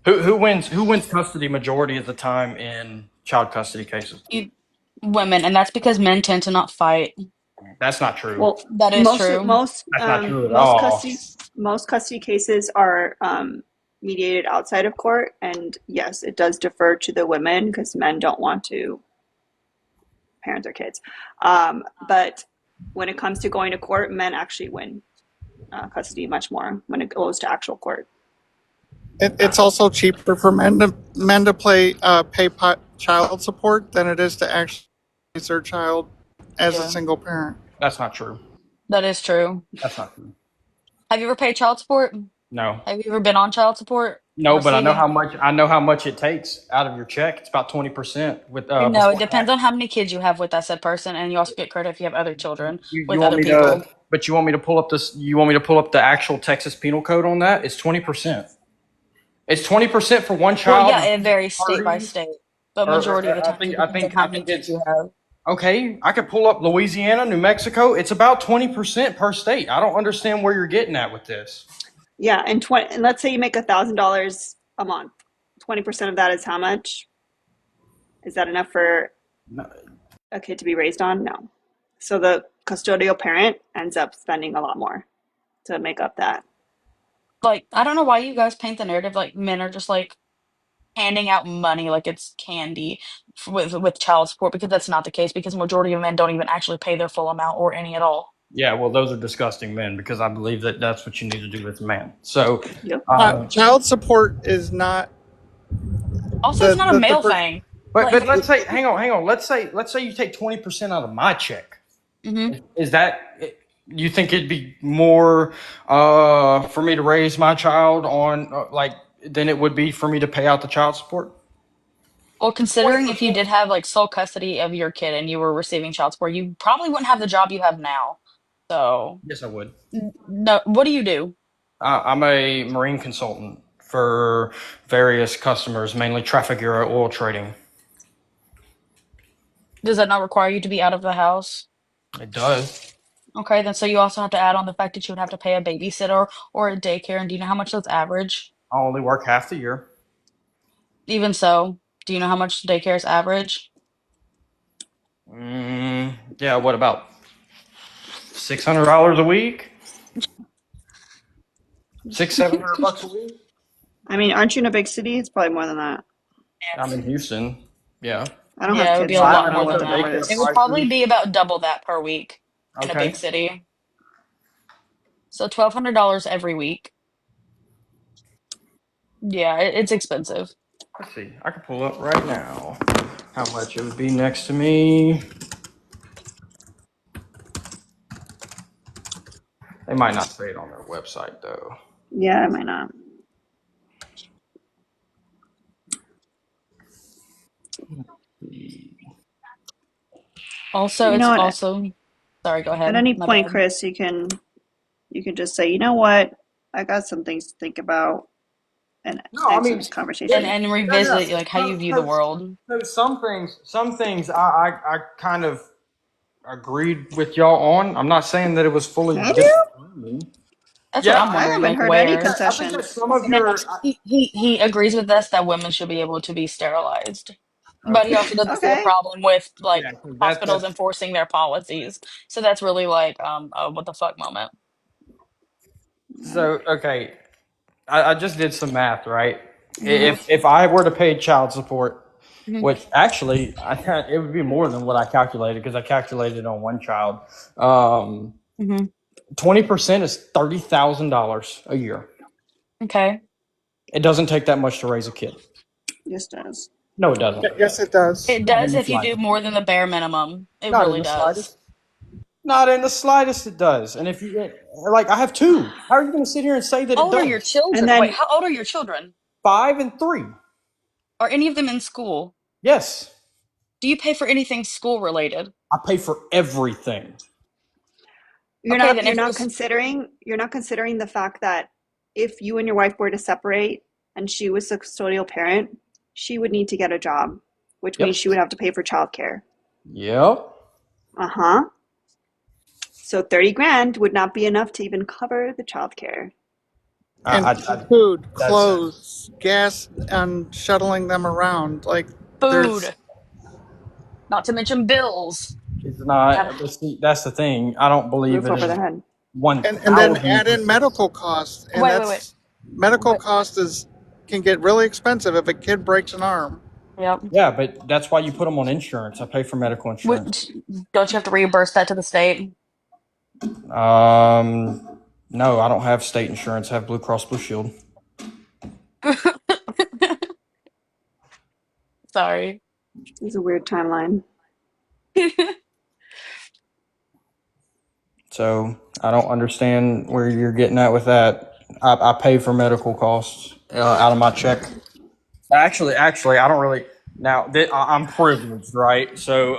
who wins custody majority of the time in child custody cases? You, women, and that's because men tend to not fight. That's not true. Well, That is most true. most That's not um, true at most all. custody most custody cases are mediated outside of court, and yes, it does defer to the women because men don't want to parent their kids. But when it comes to going to court, men actually win custody much more when it goes to actual court. It's also cheaper for men to pay child support than it is to actually raise their child as a Yeah, single parent. That's not true. that is true. That's not true. Have you ever paid child support? No. Have you ever been on child support? No, but Receiving? I know how much it takes out of your check. It's about 20% with No, it before depends tax. on how many kids you have with that said person, and you also get credit if you have other children You with want other me to, people. but you want me to pull up this? You want me to pull up the actual Texas Penal Code on that? It's 20%. It's 20% for one Well, child yeah, and it varies state by parties. state, but majority of Or the times it depends on I how many think kids it's you have. okay. I could pull up Louisiana, New Mexico. It's about 20% per state. I don't understand where you're getting at with this. Yeah, and let's say you make $1,000 a month. 20% of that is how much? Is that enough for a kid to be raised on? No. So the custodial parent ends up spending a lot more to make up that. Like, I don't know why you guys paint the narrative like men are just like handing out money like it's candy with child support because that's not the case because majority of men don't even actually pay their full amount or any at all. Yeah, well, those are disgusting men because I believe that that's what you need to do as a man. So, Yep. Child support is not Also, it's not a the male thing. but Like, let's say, hang on. Let's say you take 20% out of my check. mhm. Is that you think it'd be more for me to raise my child on like than it would be for me to pay out the child support? Well, considering if you did have like sole custody of your kid and you were receiving child support, you probably wouldn't have the job you have now. So, Yes, I would. no, what do you do? I'm a marine consultant for various customers, mainly Trafigura oil trading. Does that not require you to be out of the house? It does. Okay, then so you also have to add on the fact that you would have to pay a babysitter or a daycare. And do you know how much that's average? I only work half the year. Even so, do you know how much daycare is average? Yeah, what about $600 a week? $700 a week? I mean, aren't you in a big city? It's probably more than that. I'm in Houston. Yeah. I don't have Yeah, it would be kids, a so lot I don't more know what than the that. number Daycare It is. would probably prices. be about double that per week in a big Okay. city. So $1,200 every week. Yeah, it's expensive. Let's see. I can pull up right now how much it would be next to me. They might not say it on their website though. Yeah, I might not. Also, You it's know what? also, sorry, go At ahead. any My point, bad. Chris, you can just say, you know what? I got some things to think about, and No, I answer mean, this conversation. And no. revisit like how you view the world. So some things I kind of agreed with y'all on. I'm not saying that it was fully Did you? disagreeing. That's what Yeah, I'm I wondering, haven't like heard any where. I think that concessions. some of Now, your he agrees with us that women should be able to be sterilized, but he okay, also doesn't see a Okay. problem with like yeah, 'cause hospitals that's enforcing their policies. So that's really like a what the fuck moment. so okay. I just did some math, right? Hmm. If I were to pay child support, Hmm. which actually it would be more than what I calculated because I calculated on one child. Hmm. 20% is $30,000 a year. Okay. It doesn't take that much to raise a kid. Yes, does. No, it doesn't. Yes, it does. It Not in does the if you do slightest. more than the bare minimum. It Not in really the does. slightest. Not in the slightest. It does. And if you like, I have two. How are you going to sit here and say that How it old are your does? And children? Wait, then how old are your children? 5 and 3. Are any of them in school? Yes, Do you pay for anything school related? I pay for everything. Okay, then you're if it not was, considering the fact that if you and your wife were to separate and she was a custodial parent, she would need to get a job, which means Yep. she would have to pay for childcare. Yep. Uh-huh. So 30 grand would not be enough to even cover the childcare. And I food, that's clothes, gas, and shuttling them around. Like there's food, not to mention bills. it's Have not. But see, that's the thing. I don't believe Roof it over is their head. and then add 1,000%. in medical costs, and wait. that's medical Wait. cost is can get really expensive if a kid breaks an arm. Yep. Yeah, but that's why you put them on insurance. I pay for medical insurance. Don't you have to reimburse that to the state? No, I don't have state insurance. I have Blue Cross Blue Shield. Sorry. It's a weird timeline. So I don't understand where you're getting at with that. I pay for medical costs out of my check. Actually, I don't really. Now I'm privileged, right? So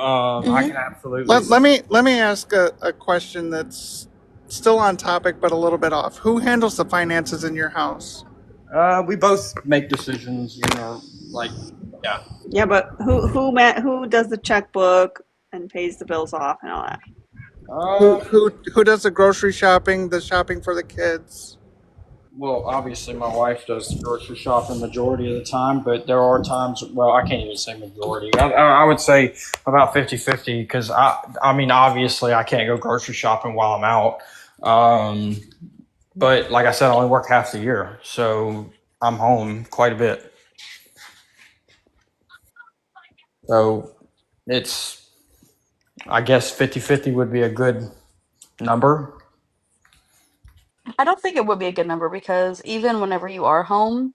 I Hmm. can absolutely. Let me ask a question that's still on topic but a little bit off. Who handles the finances in your house? We both make decisions, like yeah. Yeah, but who does the checkbook and pays the bills off and all that? Who does the grocery shopping, the shopping for the kids? Well, obviously, my wife does grocery shopping majority of the time, but there are times, well, I can't even say majority. I would say about 50-50 because I mean, obviously, I can't go grocery shopping while I'm out. But like I said, I only work half the year, so I'm home quite a bit. So it's, I guess 50-50 would be a good number. I don't think it would be a good number because even whenever you are home,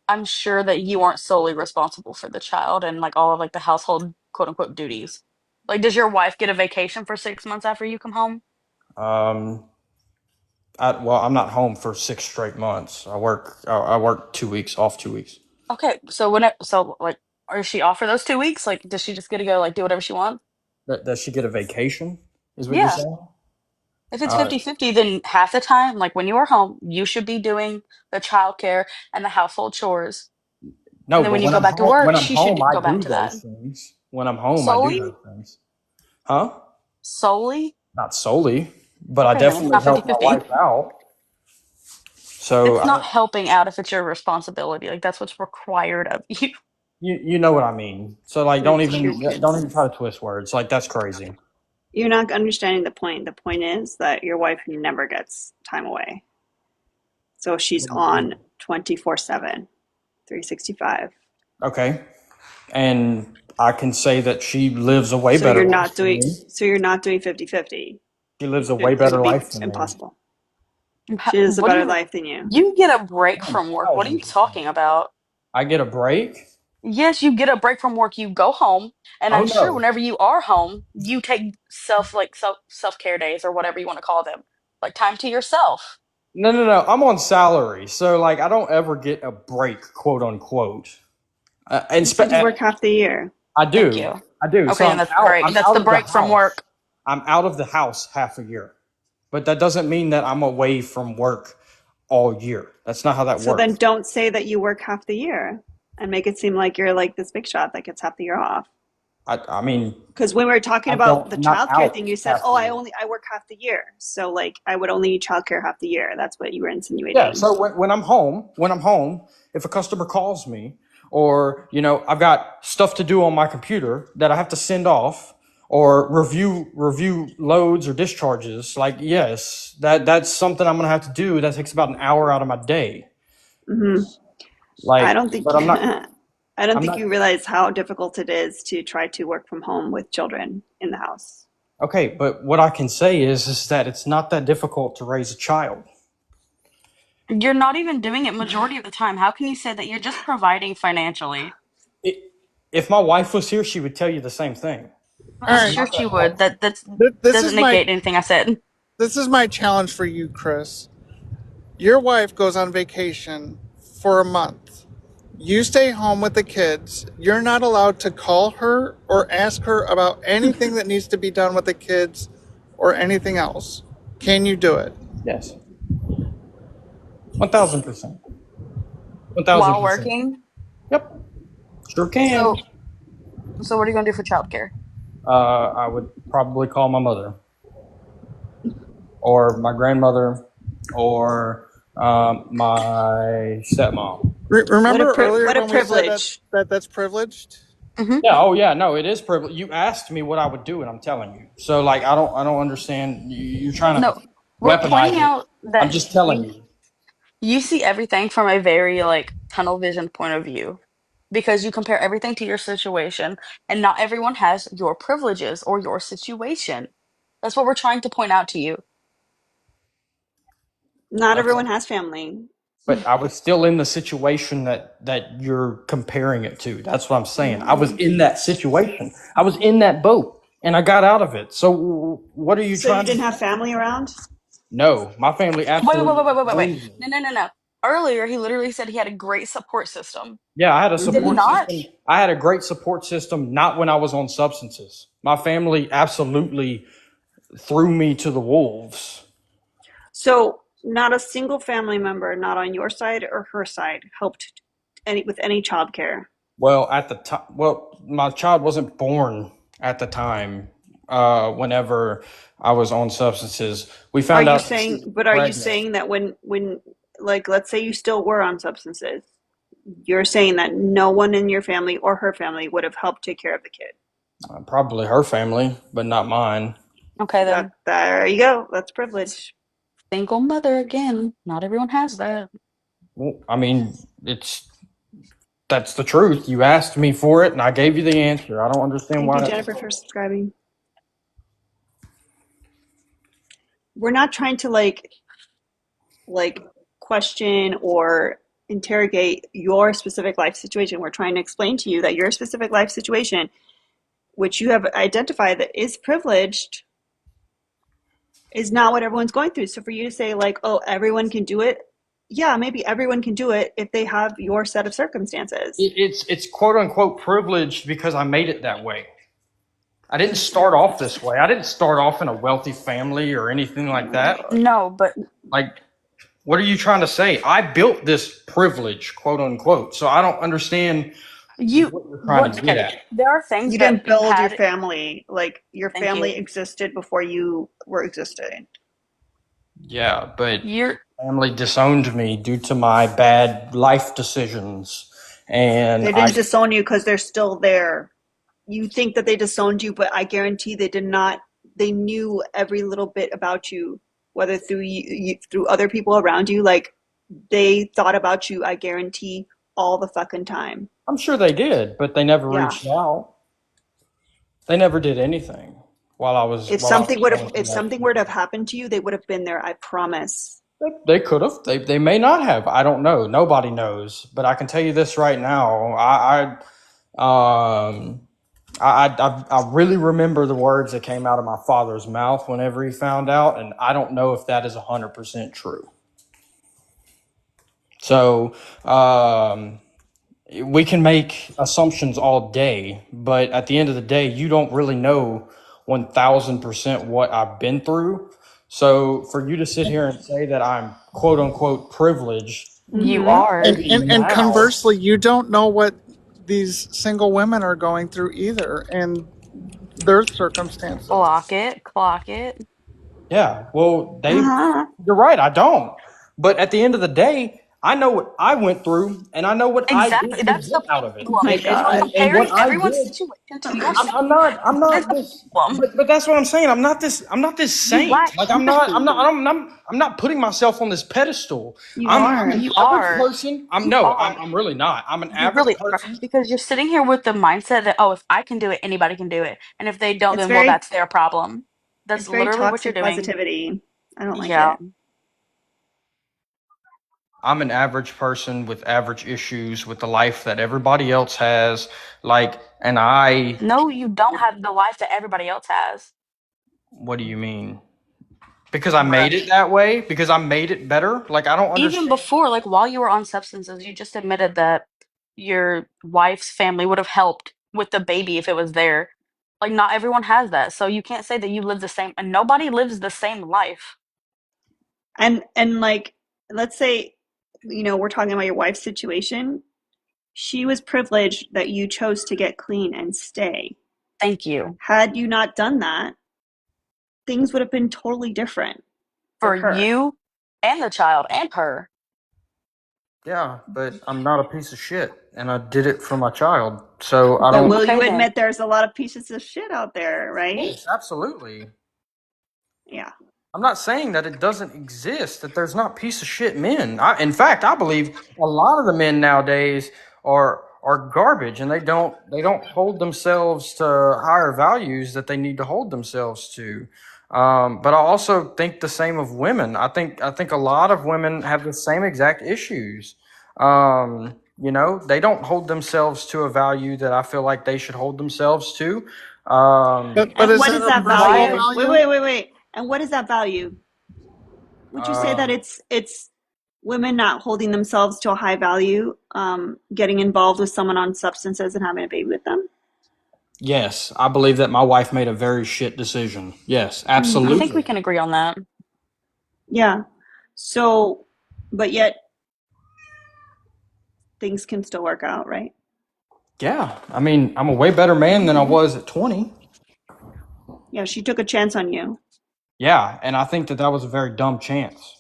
I'm sure that you aren't solely responsible for the child and like all of like the household quote unquote duties. Like, does your wife get a vacation for 6 months after you come home? Um, well, I'm not home for 6 straight months. I work 2 weeks, off 2 weeks. Okay, so like, is she off for those 2 weeks? Like, does she just get to go like do whatever she wants? Does she get a vacation? Is what you're Yeah. saying? If it's Uh, 50-50, then half the time, like when you are home, you should be doing the childcare and the household chores. And no, then but when you go back to when work, I'm she home, should I go back do to that. those things. When I'm home, I do Solely? those things. Huh? Solely? Not solely, but I Okay, then it's definitely not help my 50-50. wife out. So It's not helping out if it's your responsibility. Like that's what's required of you. you know what I mean. So like, To take care of don't kids. even try to twist words. Like that's crazy. You're not understanding the point. The point is that your wife never gets time away. So she's on 24/7, 365. Okay, and I can say that she lives a way better life than me. So you're not doing 50/50. She lives a way It better would be life than me. impossible. She lives a What do better you life than you. you get a break from work? What are you 1,000%. talking about? I get a break? Yes, you get a break from work. You go home, and Oh I'm sure no. whenever you are home, you take self-care days or whatever you want to call them, like time to yourself. No. I'm on salary, so like I don't ever get a break, quote unquote. You said you work half the year. I Thank do, you. I do. So Okay, and that's great. I'm That's out the of the break from house. work. I'm out of the house half a year, but that doesn't mean that I'm away from work all year. That's not how that So then works. don't say that you work half the year and make it seem like you're like this big shot that gets half the year off. I mean, Because when we were talking I about don't. the I'm not childcare thing, out you said, half "Oh, the year. I work half the year." So like I would only need childcare half the year. That's what you were Yeah. insinuating. So when I'm home, if a customer calls me, or I've got stuff to do on my computer that I have to send off, or review loads or discharges, like yes, that's something I'm gonna have to do. That takes about an hour out of my day. Hmm. I Like, don't think but I'm not. I don't I'm think not. you realize how difficult it is to try to work from home with children in the house. Okay, but what I can say is that it's not that difficult to raise a child. You're not even doing it majority of the time. How can you say that you're just providing financially? It, if my wife was here, she would tell you the same thing. All I'm It's right. sure not she that would. hard. That This doesn't is my negate anything I said. challenge for you, Chris. Your wife goes on vacation for a month. You stay home with the kids. You're not allowed to call her or ask her about anything that needs to be done with the kids or anything else. Can you do it? Yes, 1,000%. While 1,000%. working. Yep, sure can. So so what are you gonna do for childcare? I would probably call my mother or my grandmother or my stepmom. Remember earlier What a when we said privilege. that's privileged? Hmm. Yeah. Oh, yeah. No, it is privilege. You asked me what I would do, and I'm telling you. So, like, I don't understand. You're trying to No, we're pointing weaponize it. out I'm that just telling you. you see everything from a very like tunnel vision point of view because you compare everything to your situation and not everyone has your privileges or your situation. That's what we're trying to point out to you. Not Okay. everyone has family. But I was still in the situation that you're comparing it to. That's what I'm saying. I was Mm. in that situation. I was in that boat, and I got out of it. So, what are you So you trying to didn't say? have family around? No, my family Wait, wait, wait, absolutely wait, wait, wait, wait. blamed me. No. Earlier, he literally said he had a great support system. Yeah, I had a Did he support Mm-hmm. not? system. I had a great support system, not when I was on substances. My family absolutely threw me to the wolves. So not a single family member, not on your side or her side, helped with any childcare. Well, at the time, my child wasn't born at the time. Whenever I was on substances, we Are found you out that she saying? was But are you pregnant. saying that when like let's say you still were on substances, you're saying that no one in your family or her family would have helped take care of the kid? Probably her family, but not mine. Okay, That then. there you go. That's privilege. Single mother again. Not everyone has that. Well, I mean, that's the truth. You asked me for it, and I gave you the answer. I don't understand Thank why you, that's Jennifer, wrong. for subscribing. We're not trying to like question or interrogate your specific life situation. We're trying to explain to you that your specific life situation, which you have identified that is privileged, is not what everyone's going through. So for you to say like, oh, everyone can do it, yeah, maybe everyone can do it if they have your set of circumstances. It's quote unquote privileged because I made it that way. I didn't start off this way. I didn't start off in a wealthy family or anything Oh like my that. God. No, but Like, what are you trying to say? I built this privilege, quote unquote. So I don't understand you what you're trying what to get okay. at. There are things You that didn't you've build your had. family. Like your Thank family you. existed before you were existing. Yeah, but You're family disowned me due to my bad life decisions. And They didn't disown you because they're still there. You think that they disowned you, but I guarantee they did not. They knew every little bit about you, whether through through other people around you. Like they thought about you. I guarantee all the fucking time. I'm sure they did, but they never Yeah. reached out. They never did anything while I was going through If that. something were to have happened to you, they would have been there. I promise. They could have. They may not have. I don't know. Nobody knows. But I can tell you this right now. Um I really remember the words that came out of my father's mouth whenever he found out, and I don't know if that is 100% true. So we can make assumptions all day, but at the end of the day, you don't really know 1,000% what I've been through. So for you to sit here and say that I'm quote unquote privileged, You Mm-hmm. are. maybe And now, conversely, you don't know what these single women are going through either, and their circumstances. Block it, clock it. yeah, well, Uh-huh. you're right, I don't. But at the end of the day, I know what I went through, and I know what I Exactly. did to That's get the out of it. Oh my problem. Is you're God. And what comparing I everyone's did, situation to yours. I'm That's not the this, problem. but that's what I'm saying. I'm not this You saint. lack Like empathy. I'm not putting myself on this pedestal. You I'm are. an You average are. person. You are. I'm really not. I'm an You average really are. person. Because you're sitting here with the mindset that, oh, if I can do it, anybody can do it. And if they don't, It's then, well, very that's their problem. That's it's very literally what you're toxic doing. positivity. I don't like Yeah. it. I'm an average person with average issues with the life that everybody else has. Like, and No, you don't have the life that everybody else has. what do you mean? Because I Bruh. made it that way? Because I made it better? Like, I don't Even understand. before, like while you were on substances, you just admitted that your wife's family would have helped with the baby if it was there. Like, not everyone has that. So you can't say that you live the same, and nobody lives the same life. And like, let's say, we're talking about your wife's situation. She was privileged that you chose to get clean and stay. Thank you. Had you not done that, things would have been totally different for For her. you and the child and her. Yeah, but I'm not a piece of shit, and I did it for my child. So I But don't. will Okay, you then. admit there's a lot of pieces of shit out there, right? Yes, absolutely. Yeah. I'm not saying that it doesn't exist, that there's not piece of shit men. In fact, I believe a lot of the men nowadays are garbage, and they don't hold themselves to higher values that they need to hold themselves to. But I also think the same of women. I think a lot of women have the same exact issues. They don't hold themselves to a value that I feel like they should hold themselves to. But And is what that is a that personal value? Why? Wait, value? wait, wait, wait. And what is that value? Would you say that um, it's women not holding themselves to a high value, getting involved with someone on substances and having a baby with them? Yes, I believe that my wife made a very shit decision. Yes, I think we absolutely. can agree on that. Yeah. So, but yet things can still work out, right? Yeah, I mean, I'm a way better man than I was at 20. Yeah, she took a chance on you. Yeah, and I think that was a very dumb chance.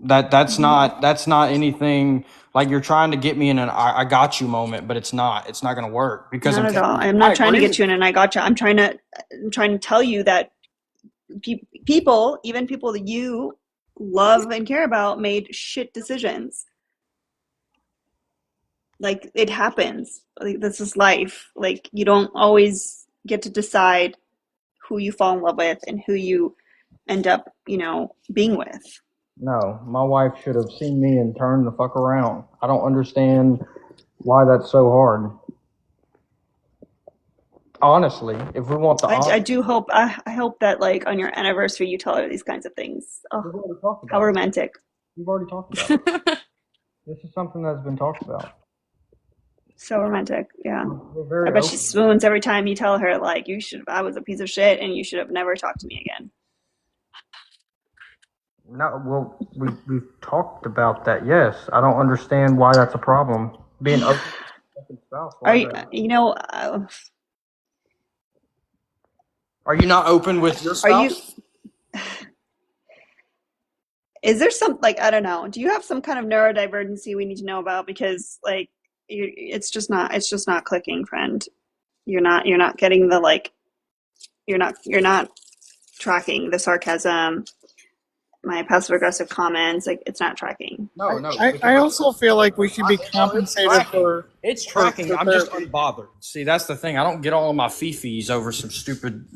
That's Mhm. not anything like you're trying to get me in an I got you moment, but it's not. It's not going to work because Not I'm at all. taking. I'm I not trying to agree get with you in, and I gotcha. I'm trying to tell you that people, even people that you love and care about, made shit decisions. Like it happens. Like this is life. Like you don't always get to decide who you fall in love with and who you end up, being with. No, my wife should have seen me and turned the fuck around. I don't understand why that's so hard. Honestly, if we want the I honest, do hope I hope that like on your anniversary you tell her these kinds of things. Oh, we've already talked how about it. romantic. We've already talked about it. This is something that's been talked about. So romantic. Yeah. We're I very bet she open. swoons every time you tell her like I was a piece of shit and you should have never talked to me again. No, well, we've talked about that. Yes, I don't understand why that's a problem. Being open with your second spouse, Are why is you that? you know Are you not open with your are you spouse? is there some like I don't know. Do you have some kind of neurodivergency we need to know about because like it's just not clicking, friend. You're not getting the like you're not tracking the sarcasm, my passive aggressive comments, like it's not tracking. No, no. I also feel like we should be No, it's compensated tracking. for It's for, tracking. for I'm just therapy. unbothered. See, that's the thing. I don't get all of my fifis over some stupid,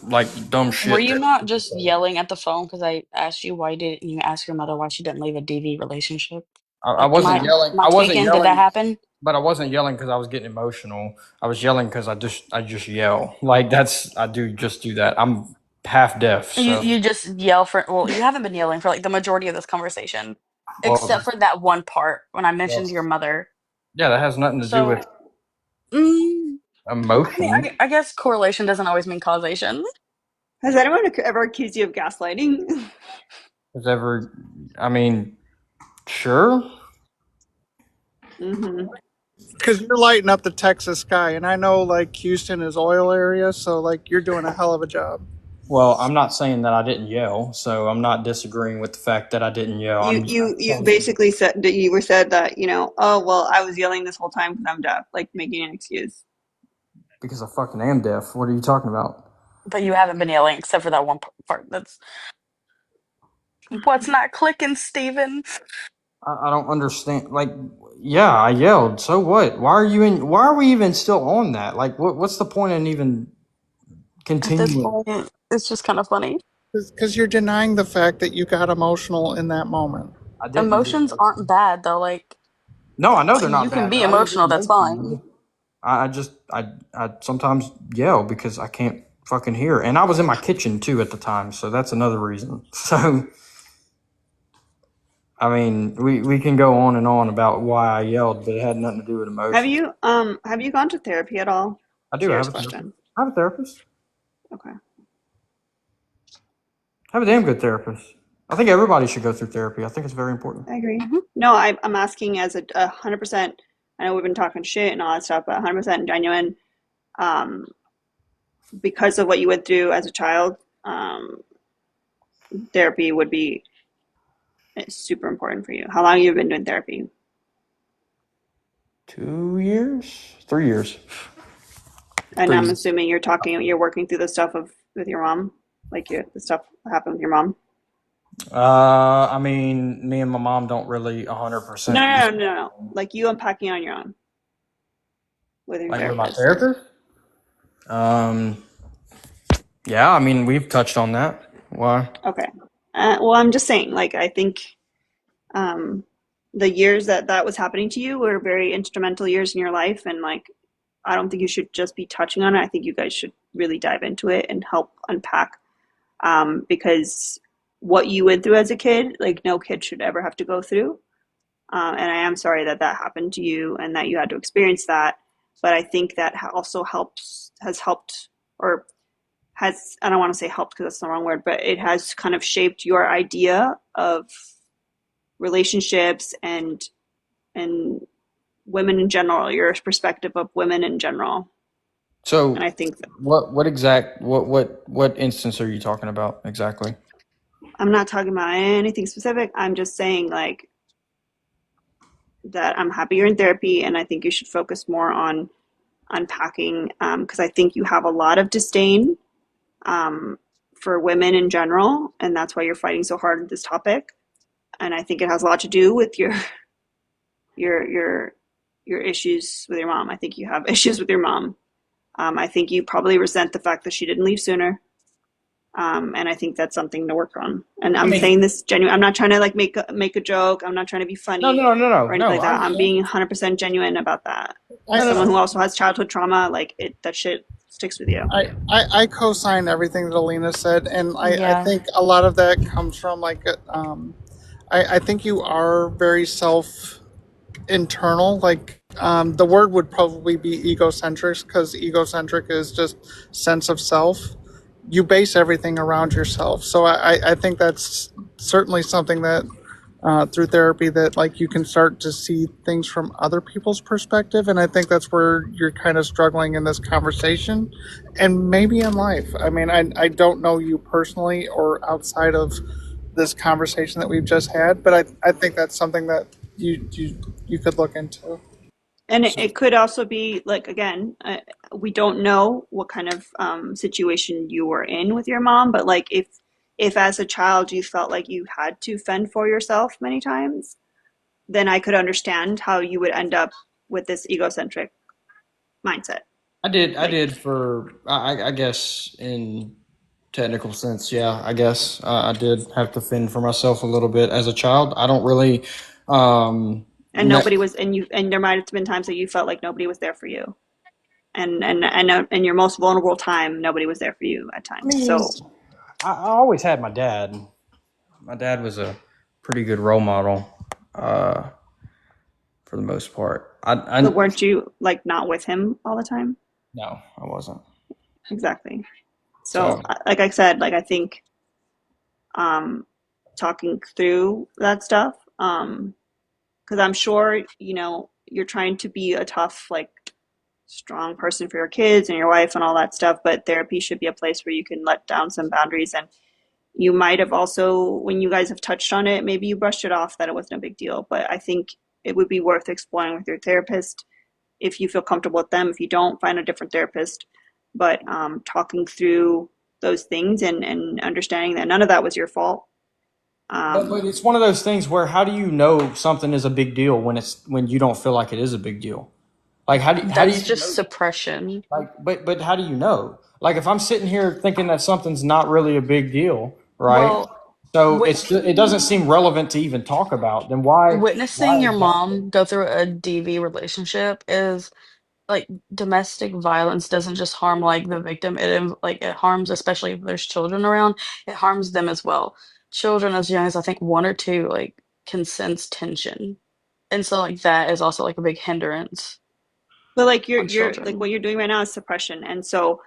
like dumb Were shit you that not people just say. yelling at the phone because I asked you why didn't you ask your mother why she didn't leave a DV relationship? I Like, am wasn't I yelling. am I I wasn't tweaking? Did that yelling, happen? but I wasn't yelling because I was getting emotional. I was yelling because I just yell. Like I just do that. I'm half deaf, You so you just yell for well, you haven't been yelling for like the majority of this conversation, except well, for that one part when I mentioned well, your mother. yeah, that has nothing to do with So, mm, I mean, emotion. I guess correlation doesn't always mean causation. Has anyone ever accused you of gaslighting? Has ever, I mean, sure. Mm-hmm. Because you're lighting up the Texas sky, and I know like Houston is oil area, so like you're doing a hell of a job. Well, I'm not saying that I didn't yell, so I'm not disagreeing with the fact that I didn't yell. You basically said that you were said that, oh well, I was yelling this whole time because I'm deaf, like making an excuse. Because I fucking am deaf. What are you talking about? But you haven't been yelling except for that one part. That's what's not clicking, Steven. I don't understand. Like, yeah, I yelled. So what? Why are we even still on that? Like, what's the point in even At this continuing? point, it's just kind of funny. Because you're denying the fact that you got emotional in that moment. I didn't get Emotions aren't bad though. Like No, I know they're you not can bad, be but I didn't get emotional. That's fine. emotional. I sometimes yell because I can't fucking hear. And I was in my kitchen too at the time, so that's another reason. So I mean, we can go on and on about why I yelled, but it had nothing to do with Have emotions. you gone to therapy at all? I do. I Serious have a therapist. question. I have a therapist. Okay. I have a damn good therapist. I think everybody should go through therapy. I think it's very important. I agree. Mhm. No, I'm asking as a 100%. I know we've been talking shit and all that stuff, but 100% genuine. Um, because of what you went through as a child, therapy would be super important for you. How long have you been doing therapy? 2 years, 3 years, And 3 I'm years. assuming you're working through the stuff with your mom, like the stuff that happened with your mom. I mean, me and my mom don't really 100%. No. Like you unpacking on your own with your Like with my therapist. therapist. Um, yeah, I mean, we've touched on that. Why? Okay. Well, I'm just saying, like, I think um, the years that was happening to you were very instrumental years in your life, and like, I don't think you should just be touching on it. I think you guys should really dive into it and help unpack, because what you went through as a kid, like, no kid should ever have to go through. And I am sorry that that happened to you and that you had to experience that. But I think that also has helped, or has, I don't want to say helped because that's the wrong word, but it has kind of shaped your idea of relationships and women in general, your perspective of women in general. So, And I think that what instance are you talking about exactly? I'm not talking about anything specific. I'm just saying like that I'm happy you're in therapy, and I think you should focus more on unpacking, because I think you have a lot of disdain for women in general, and that's why you're fighting so hard with this topic. And I think it has a lot to do with your your your issues with your mom. I think you have issues with your mom. I think you probably resent the fact that she didn't leave sooner. And I think that's something to work on. And I I'm mean, saying this genuine. I'm not trying to like make a joke. I'm not trying to be funny or anything no. like I that. I'm understand. being 100% genuine about that. I As someone I, who also has childhood trauma, like that shit sticks with you. I co-sign everything that Alina said, and I Yeah. think a lot of that comes from like I think you are very self internal. Like the word would probably be egocentric, because egocentric is just sense of self. You base everything around yourself, so I think that's certainly something that through therapy, that like you can start to see things from other people's perspective. And I think that's where you're kind of struggling in this conversation, and maybe in life. I mean, I don't know you personally or outside of this conversation that we've just had, but I think that's something that you could look into. And So, it could also be like, again, we don't know what kind of situation you were in with your mom, but like if as a child you felt like you had to fend for yourself many times, then I could understand how you would end up with this egocentric mindset. I Like, did for I guess in technical sense, yeah. I guess I did have to fend for myself a little bit as a child. I don't really. Um, and ne- nobody was, and there might have been times that you felt like nobody was there for you, and in your most vulnerable time, nobody was there for you at I times. mean, So I always had my dad. My dad was a pretty good role model, uh, for the most part. but weren't you like not with him all the time? No, I wasn't. Exactly. So, So like I said, like I think talking through that stuff, because I'm sure you're trying to be a tough, like strong person for your kids and your wife and all that stuff, but therapy should be a place where you can let down some boundaries. And you might have also, when you guys have touched on it, maybe you brushed it off that it wasn't a big deal, but I think it would be worth exploring with your therapist if you feel comfortable with them. If you don't, find a different therapist. But talking through those things and understanding that none of that was your fault. but it's one of those things where how do you know something is a big deal when you don't feel like it is a big deal? Like how do you That's even just know? suppression. Like but how do you know? Like if I'm sitting here thinking that something's not really a big deal, right? Well, So wit- it doesn't seem relevant to even talk about. Then why witnessing your exactly? mom go through a DV relationship is like domestic violence doesn't just harm like the victim, like it harms, especially if there's children around, it harms them as well. Children as young as I think 1 or 2 like can sense tension. And so like that is also like a big hindrance But like you're on you're like children. what you're doing right now is suppression, and so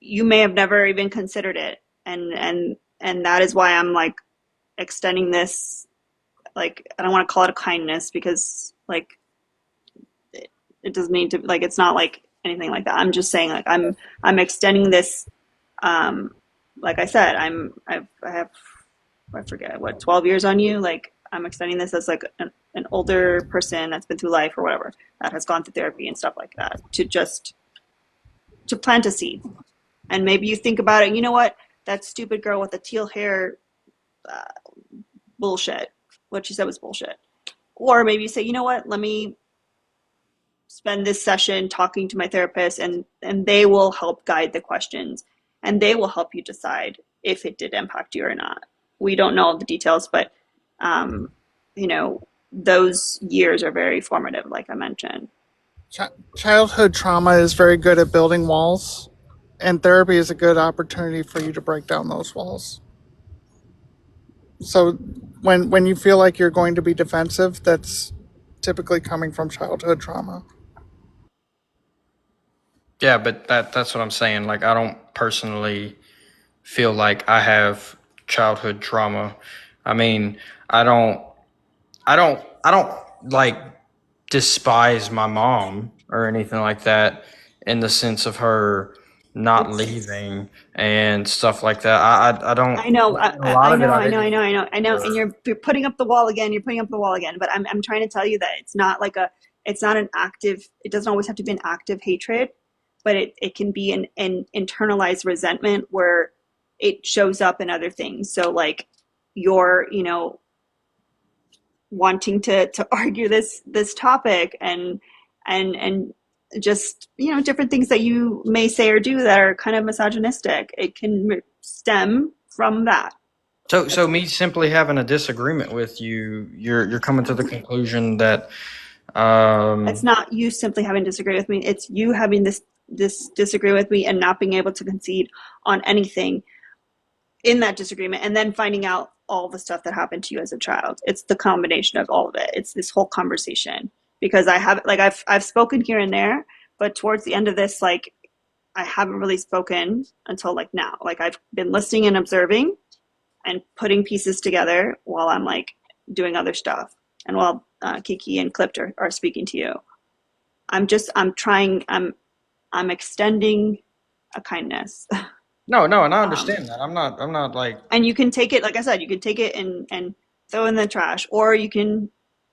you may have never even considered it, and that is why I'm like extending this. Like I don't want to call it a kindness because like it doesn't need to like it's not like anything like that. I'm just saying like I'm extending this. Um, like I said, I have I forget what 12 years on you. Like I'm extending this as like an older person that's been through life or whatever that has gone through therapy and stuff like that to plant a seed. And maybe you think about it. You know what? That stupid girl with the teal hair, uh, bullshit. What she said was bullshit. Or maybe you say, you know what? Let me spend this session talking to my therapist, and they will help guide the questions, and they will help you decide if it did impact you or not. We don't know the details, but um, you know those years are very formative, like I mentioned. Childhood trauma is very good at building walls, and therapy is a good opportunity for you to break down those walls. So when you feel like you're going to be defensive, that's typically coming from childhood trauma. Yeah, but that's what I'm saying. Like I don't personally feel like I have childhood trauma. I mean, I don't I don't like despise my mom or anything like that in the sense of her not It's leaving and stuff like that. I don't. I know, A lot of it I I know, didn't I know, even I know, I know, and remember. you're putting up the wall again. You're putting up the wall again. But I'm trying to tell you that it's not like it's not an active. It doesn't always have to be an active hatred, but it can be an internalized resentment where it shows up in other things. So like you're, wanting to argue this topic and just different things that you may say or do that are kind of misogynistic. It can stem from that. So That's me simply having a disagreement with you, you're coming to the conclusion that it's um not you simply having to disagree with me. It's you having this disagree with me and not being able to concede on anything in that disagreement, and then finding out all the stuff that happened to you as a child. It's the combination of all of it. It's this whole conversation because I have like I've spoken here and there, but towards the end of this, like I haven't really spoken until like now. Like I've been listening and observing and putting pieces together while I'm like doing other stuff, and while Kiki and Clipt are speaking to you. I'm trying. I'm extending a kindness. no, and I um, understand that. I'm not like and you can take it, like I said, you can take it and throw in the trash, or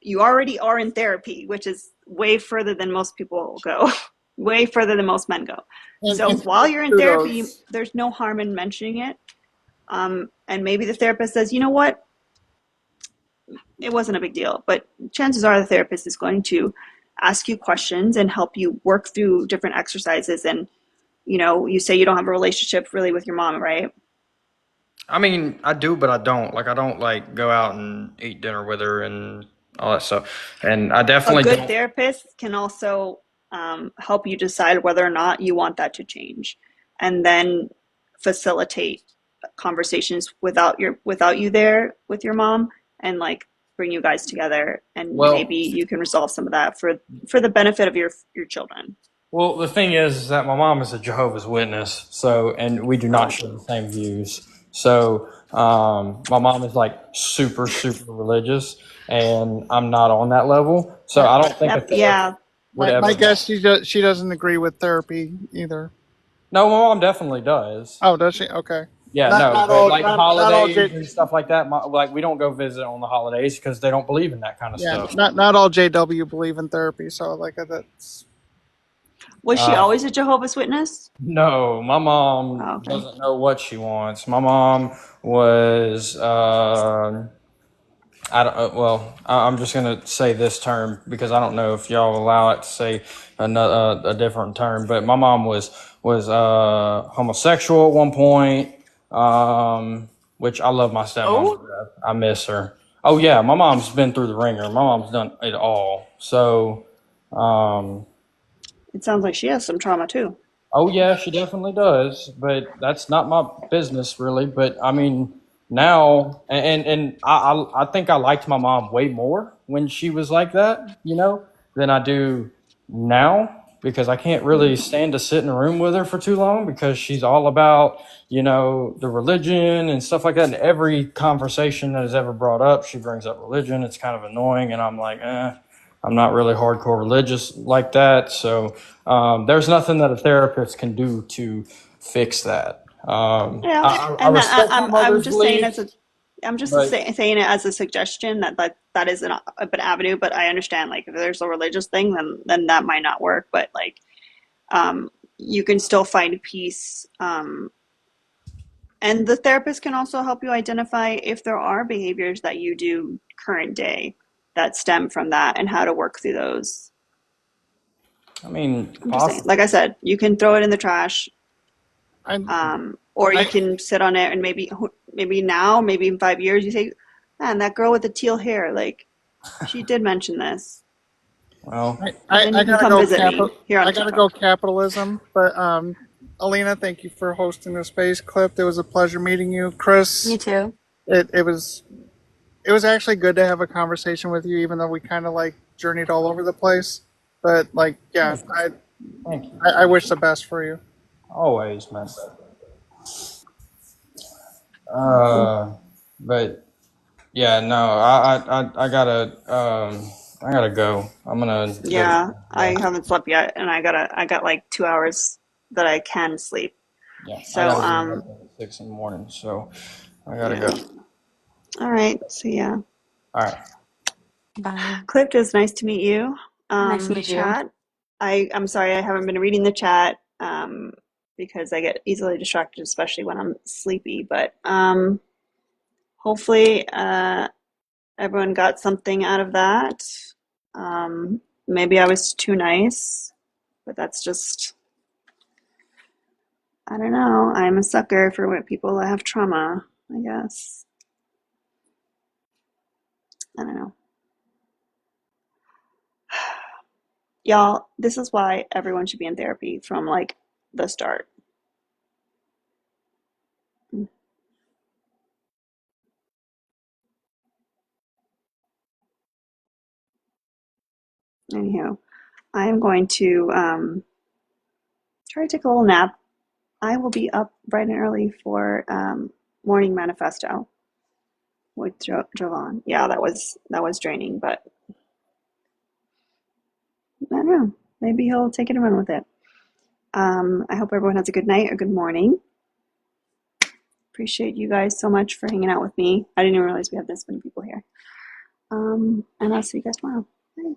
you already are in therapy, which is way further than most people go, way further than most men go. So And while you're in therapy, kudos. there's no harm in mentioning it. And maybe the therapist says, you know what, it wasn't a big deal, but chances are the therapist is going to ask you questions and help you work through different exercises. And you say you don't have a relationship really with your mom, right? I mean, I do, but I don't. Like, I don't like go out and eat dinner with her and all that stuff. And I A definitely good don't. therapist can also help you decide whether or not you want that to change, and then facilitate conversations without you there with your mom, and like bring you guys together, and maybe Well, you can resolve some of that for the benefit of your children. Well, the thing is that my mom is a Jehovah's Witness, and we do not share the same views. So, my mom is like super, super religious, and I'm not on that level. So, My, I don't think a Yep. therapist Yeah. would my ever. guess, she doesn't agree with therapy either. No, my mom definitely does. Oh, does she? Okay. Yeah, Not no, not but all like not all holidays J and stuff like that, like we don't go visit on the holidays because they don't believe in that kind of yeah stuff. not all JW believe in therapy. So like that's Was she Uh, always a Jehovah's Witness? no, my mom Oh, okay. doesn't know what she wants. My mom was I don't. I'm just gonna say this term because I don't know if y'all allow it to say another a different term. But my mom was homosexual at one point, which I love my stepmom to Oh, death. I miss her. Oh yeah, my mom's been through the ringer. My mom's done it all. So, um, it sounds like she has some trauma too. oh yeah, she definitely does, but that's not my business really. But I mean, now and I think I liked my mom way more when she was like that, than I do now because I can't really stand to sit in a room with her for too long because she's all about the religion and stuff like that. And every conversation that is ever brought up, she brings up religion. It's kind of annoying, and I'm like, I'm not really hardcore religious like that, so. There's nothing that a therapist can do to fix that. Yeah, I and respect my I'm mother's just saying beliefs, but saying it as a suggestion that is an avenue, but I understand like if there's a religious thing, then that might not work. But like, you can still find peace, and the therapist can also help you identify if there are behaviors that you do current day that stem from that and how to work through those. I mean, I'm just saying, possibly. like I said, you can throw it in the trash, I or you I can sit on it and maybe now, maybe in 5 years, you say, man, that girl with the teal hair, like she did mention this. Well, And then I you can gotta come go visit me here on I gotta go TikTok. capitalism. But Alina, thank you for hosting the space clip. It was a pleasure meeting you, Chris. You too. It was actually good to have a conversation with you, even though we kind of like journeyed all over the place. But like, yeah, thank you. I wish the best for you. Always, man. But yeah, no, I gotta go. I'm gonna go. Yeah, Yeah, I haven't slept yet, and I got like 2 hours that I can sleep. yeah, I So, gotta get up at 6 in the morning, so I gotta yeah. go. All right. So yeah, All right. Bye. Clift, it was nice to meet you. Nice to meet you. Chat. I'm sorry I haven't been reading the chat because I get easily distracted, especially when I'm sleepy. But hopefully, everyone got something out of that. Maybe I was too nice, but that's just, I don't know. I'm a sucker for what people that have trauma, I guess. I don't know. Y'all, this is why everyone should be in therapy from like the start. Anyhow, I am going to try to take a little nap. I will be up bright and early for morning manifesto with Jovan. Yeah, that was draining, but I don't know. Maybe he'll take it and run with it. I hope everyone has a good night or good morning. Appreciate you guys so much for hanging out with me. I didn't even realize we had this many people here. And I'll see you guys tomorrow. Bye.